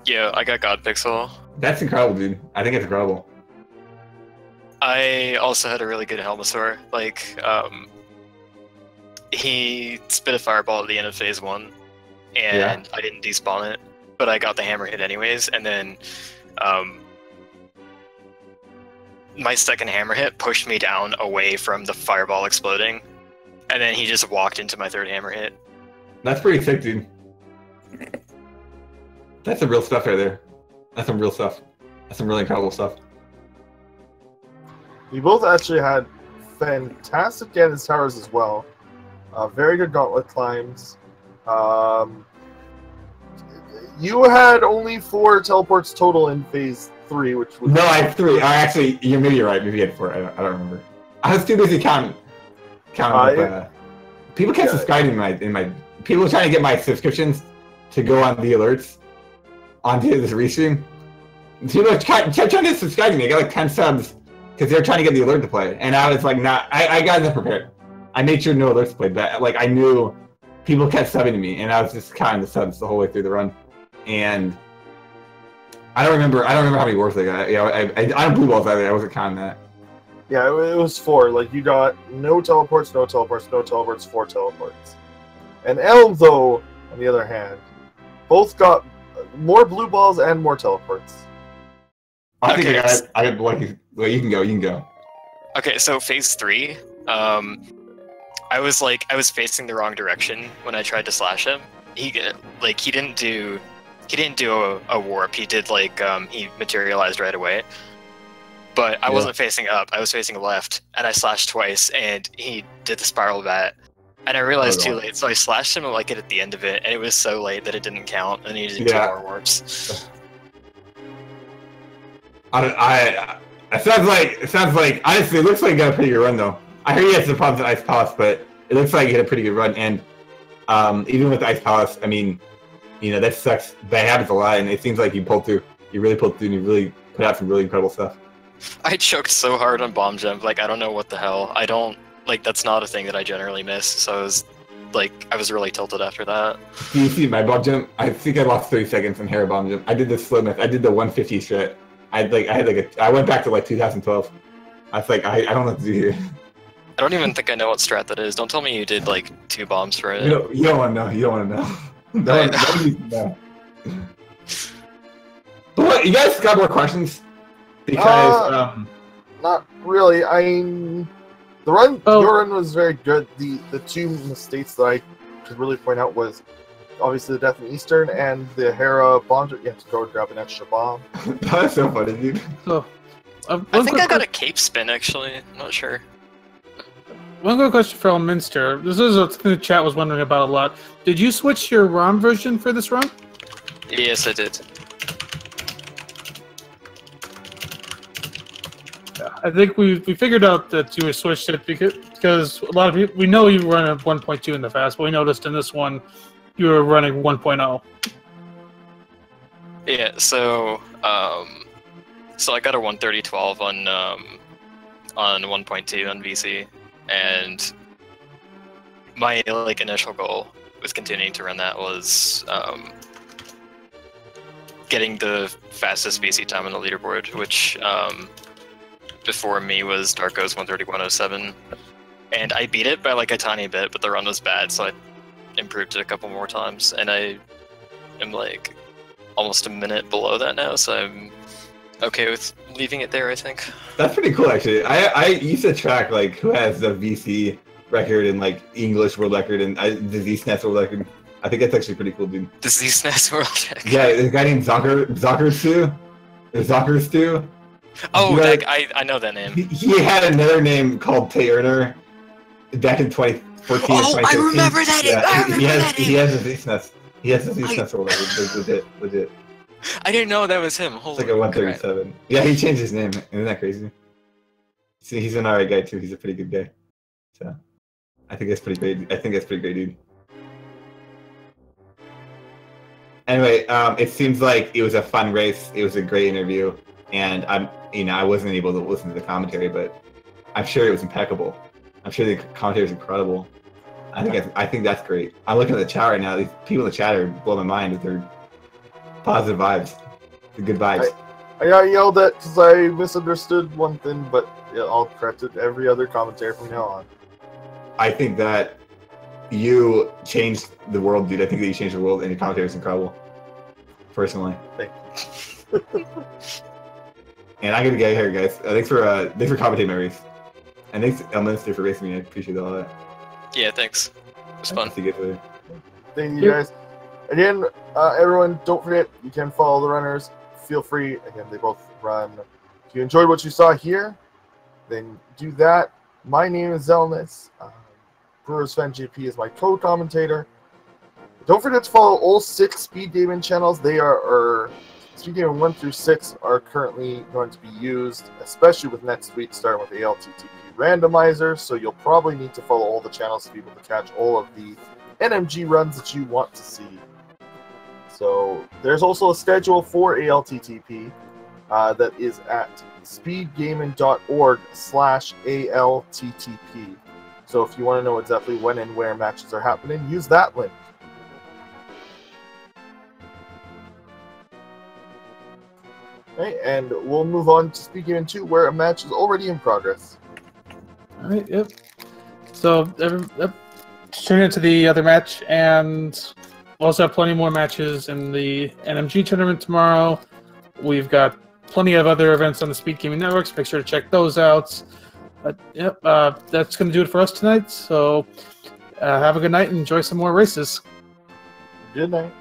Yeah, I got God Pixel. That's incredible, dude. I think it's incredible. I also had a really good Helmasaur. Like, he spit a fireball at the end of phase 1, and I didn't despawn it, but I got the hammer hit anyways, and then my second hammer hit pushed me down away from the fireball exploding, and then he just walked into my third hammer hit. That's pretty sick, dude. That's some real stuff right there. That's some real stuff. That's some really incredible stuff. You both actually had fantastic Ganon towers as well. Very good gauntlet climbs. You had only 4 teleports total in phase 3, which was... No, I had 3. Actually, maybe you're right. Maybe you had 4. I don't remember. I was too busy counting. People kept subscribing in my. People were trying to get my subscriptions to go on the alerts onto this restream. People kept trying to subscribe to me. I got like 10 subs because they were trying to get the alert to play, and I was like, nah. I got enough prepared. I made sure no alerts played, but like I knew people kept subbing to me, and I was just counting the subs the whole way through the run. And I don't remember how many wars I got. I don't blue balls either. I wasn't counting that. Yeah, it was 4. Like you got no teleports, no teleports, no teleports, 4 teleports. And Elm, though, on the other hand, both got more blue balls and more teleports. I think I got lucky. Well, you can go. You can go. Okay, so phase 3, I was facing the wrong direction when I tried to slash him. He didn't do a warp. He did he materialized right away. But I wasn't facing up. I was facing left, and I slashed twice, and he did the spiral bat. And I realized too late, so I slashed him at the end of it, and it was so late that it didn't count, and he did 2 more warps. It sounds like honestly, it looks like you got a pretty good run though. I heard you had some problems at Ice Palace, but it looks like you had a pretty good run. And even with Ice Palace, I mean, that sucks. That happens a lot, and it seems like you pulled through. You really pulled through, and you really put out some really incredible stuff. I choked so hard on bomb jump, I don't know what the hell. I don't that's not a thing that I generally miss. So I was really tilted after that. Do you see my bomb jump? I think I lost 30 seconds on Hera bomb jump. I did the slow myth. I did the 150 strat. I went back to 2012. I was like, I don't know what to do here. I don't even think I know what strat that is. Don't tell me you did 2 bombs for it. You don't want to know. You don't want to know. Don't need to know. But what, you guys got more questions? Because not really. Your run was very good. The 2 mistakes that I could really point out was obviously the death in Eastern and the Hera bomb. You have to go grab an extra bomb. That's so funny, dude. So, I think I got a cape spin actually. I'm not sure. One quick question for Elminster. This is what the chat was wondering about a lot. Did you switch your ROM version for this run? Yes, I did. I think we figured out that you switched it because a lot of people, we know you run a 1.2 in the fast, but we noticed in this one you were running 1.0. Yeah, so I got a 130.12 on 1.2 on VC, and my initial goal with continuing to run that was getting the fastest VC time on the leaderboard, which before me was Darko's 131.07, and I beat it by a tiny bit, but the run was bad, so I improved it a couple more times, and I am almost a minute below that now, so I'm okay with leaving it there, I think. That's pretty cool, actually. I used to track who has the VC record and English world record and the Z-SNES world record. I think that's actually pretty cool, dude. The Z-SNES world record. Yeah, there's a guy named Zocker Stu. Oh, I know that name. He had another name called Taylor back in 2014 or 2015. I remember that name! I remember that name! He has a Z-SNES. He has a Z-SNES world record. Legit. I didn't know that was him. Holy it's a 137. Crap. Yeah, he changed his name. Isn't that crazy? See, he's an alright guy too. He's a pretty good guy. So, I think that's pretty great. I think that's pretty great, dude. Anyway, it seems like it was a fun race. It was a great interview, and I wasn't able to listen to the commentary, but I'm sure it was impeccable. I'm sure the commentary is incredible. I think that's great. I'm looking at the chat right now. These people in the chat are blowing my mind with their positive vibes, the good vibes. I got yelled at because I misunderstood one thing, but yeah, I'll correct it every other commentary from now on. I think that you changed the world, dude. I think that you changed the world, and your commentary is incredible. Personally. Thank you. And I'm gonna get here, guys. Thanks for commentating my race, and thanks Elminster for racing me. I appreciate all that. Yeah, thanks. It was fun. See you guys later. Thank you guys. Again, everyone, don't forget you can follow the runners. Feel free. Again, they both run. If you enjoyed what you saw here, then do that. My name is Zelnis. Brewers Fan JP is my co-commentator. Don't forget to follow all 6 Speed Gaming channels. They are Speed Gaming 1 through 6 are currently going to be used, especially with next week starting with the ALTTP randomizer. So you'll probably need to follow all the channels to be able to catch all of the NMG runs that you want to see. So there's also a schedule for ALTTP that is at speedgaming.org/ALTTP. So if you want to know exactly when and where matches are happening, use that link. Okay, and we'll move on to Speed Gaming 2, where a match is already in progress. All right, yep. So, turn into the other match, and we'll also have plenty more matches in the NMG tournament tomorrow. We've got plenty of other events on the Speed Gaming Networks. Make sure to check those out. Yep, that's going to do it for us tonight. So, have a good night and enjoy some more races. Good night.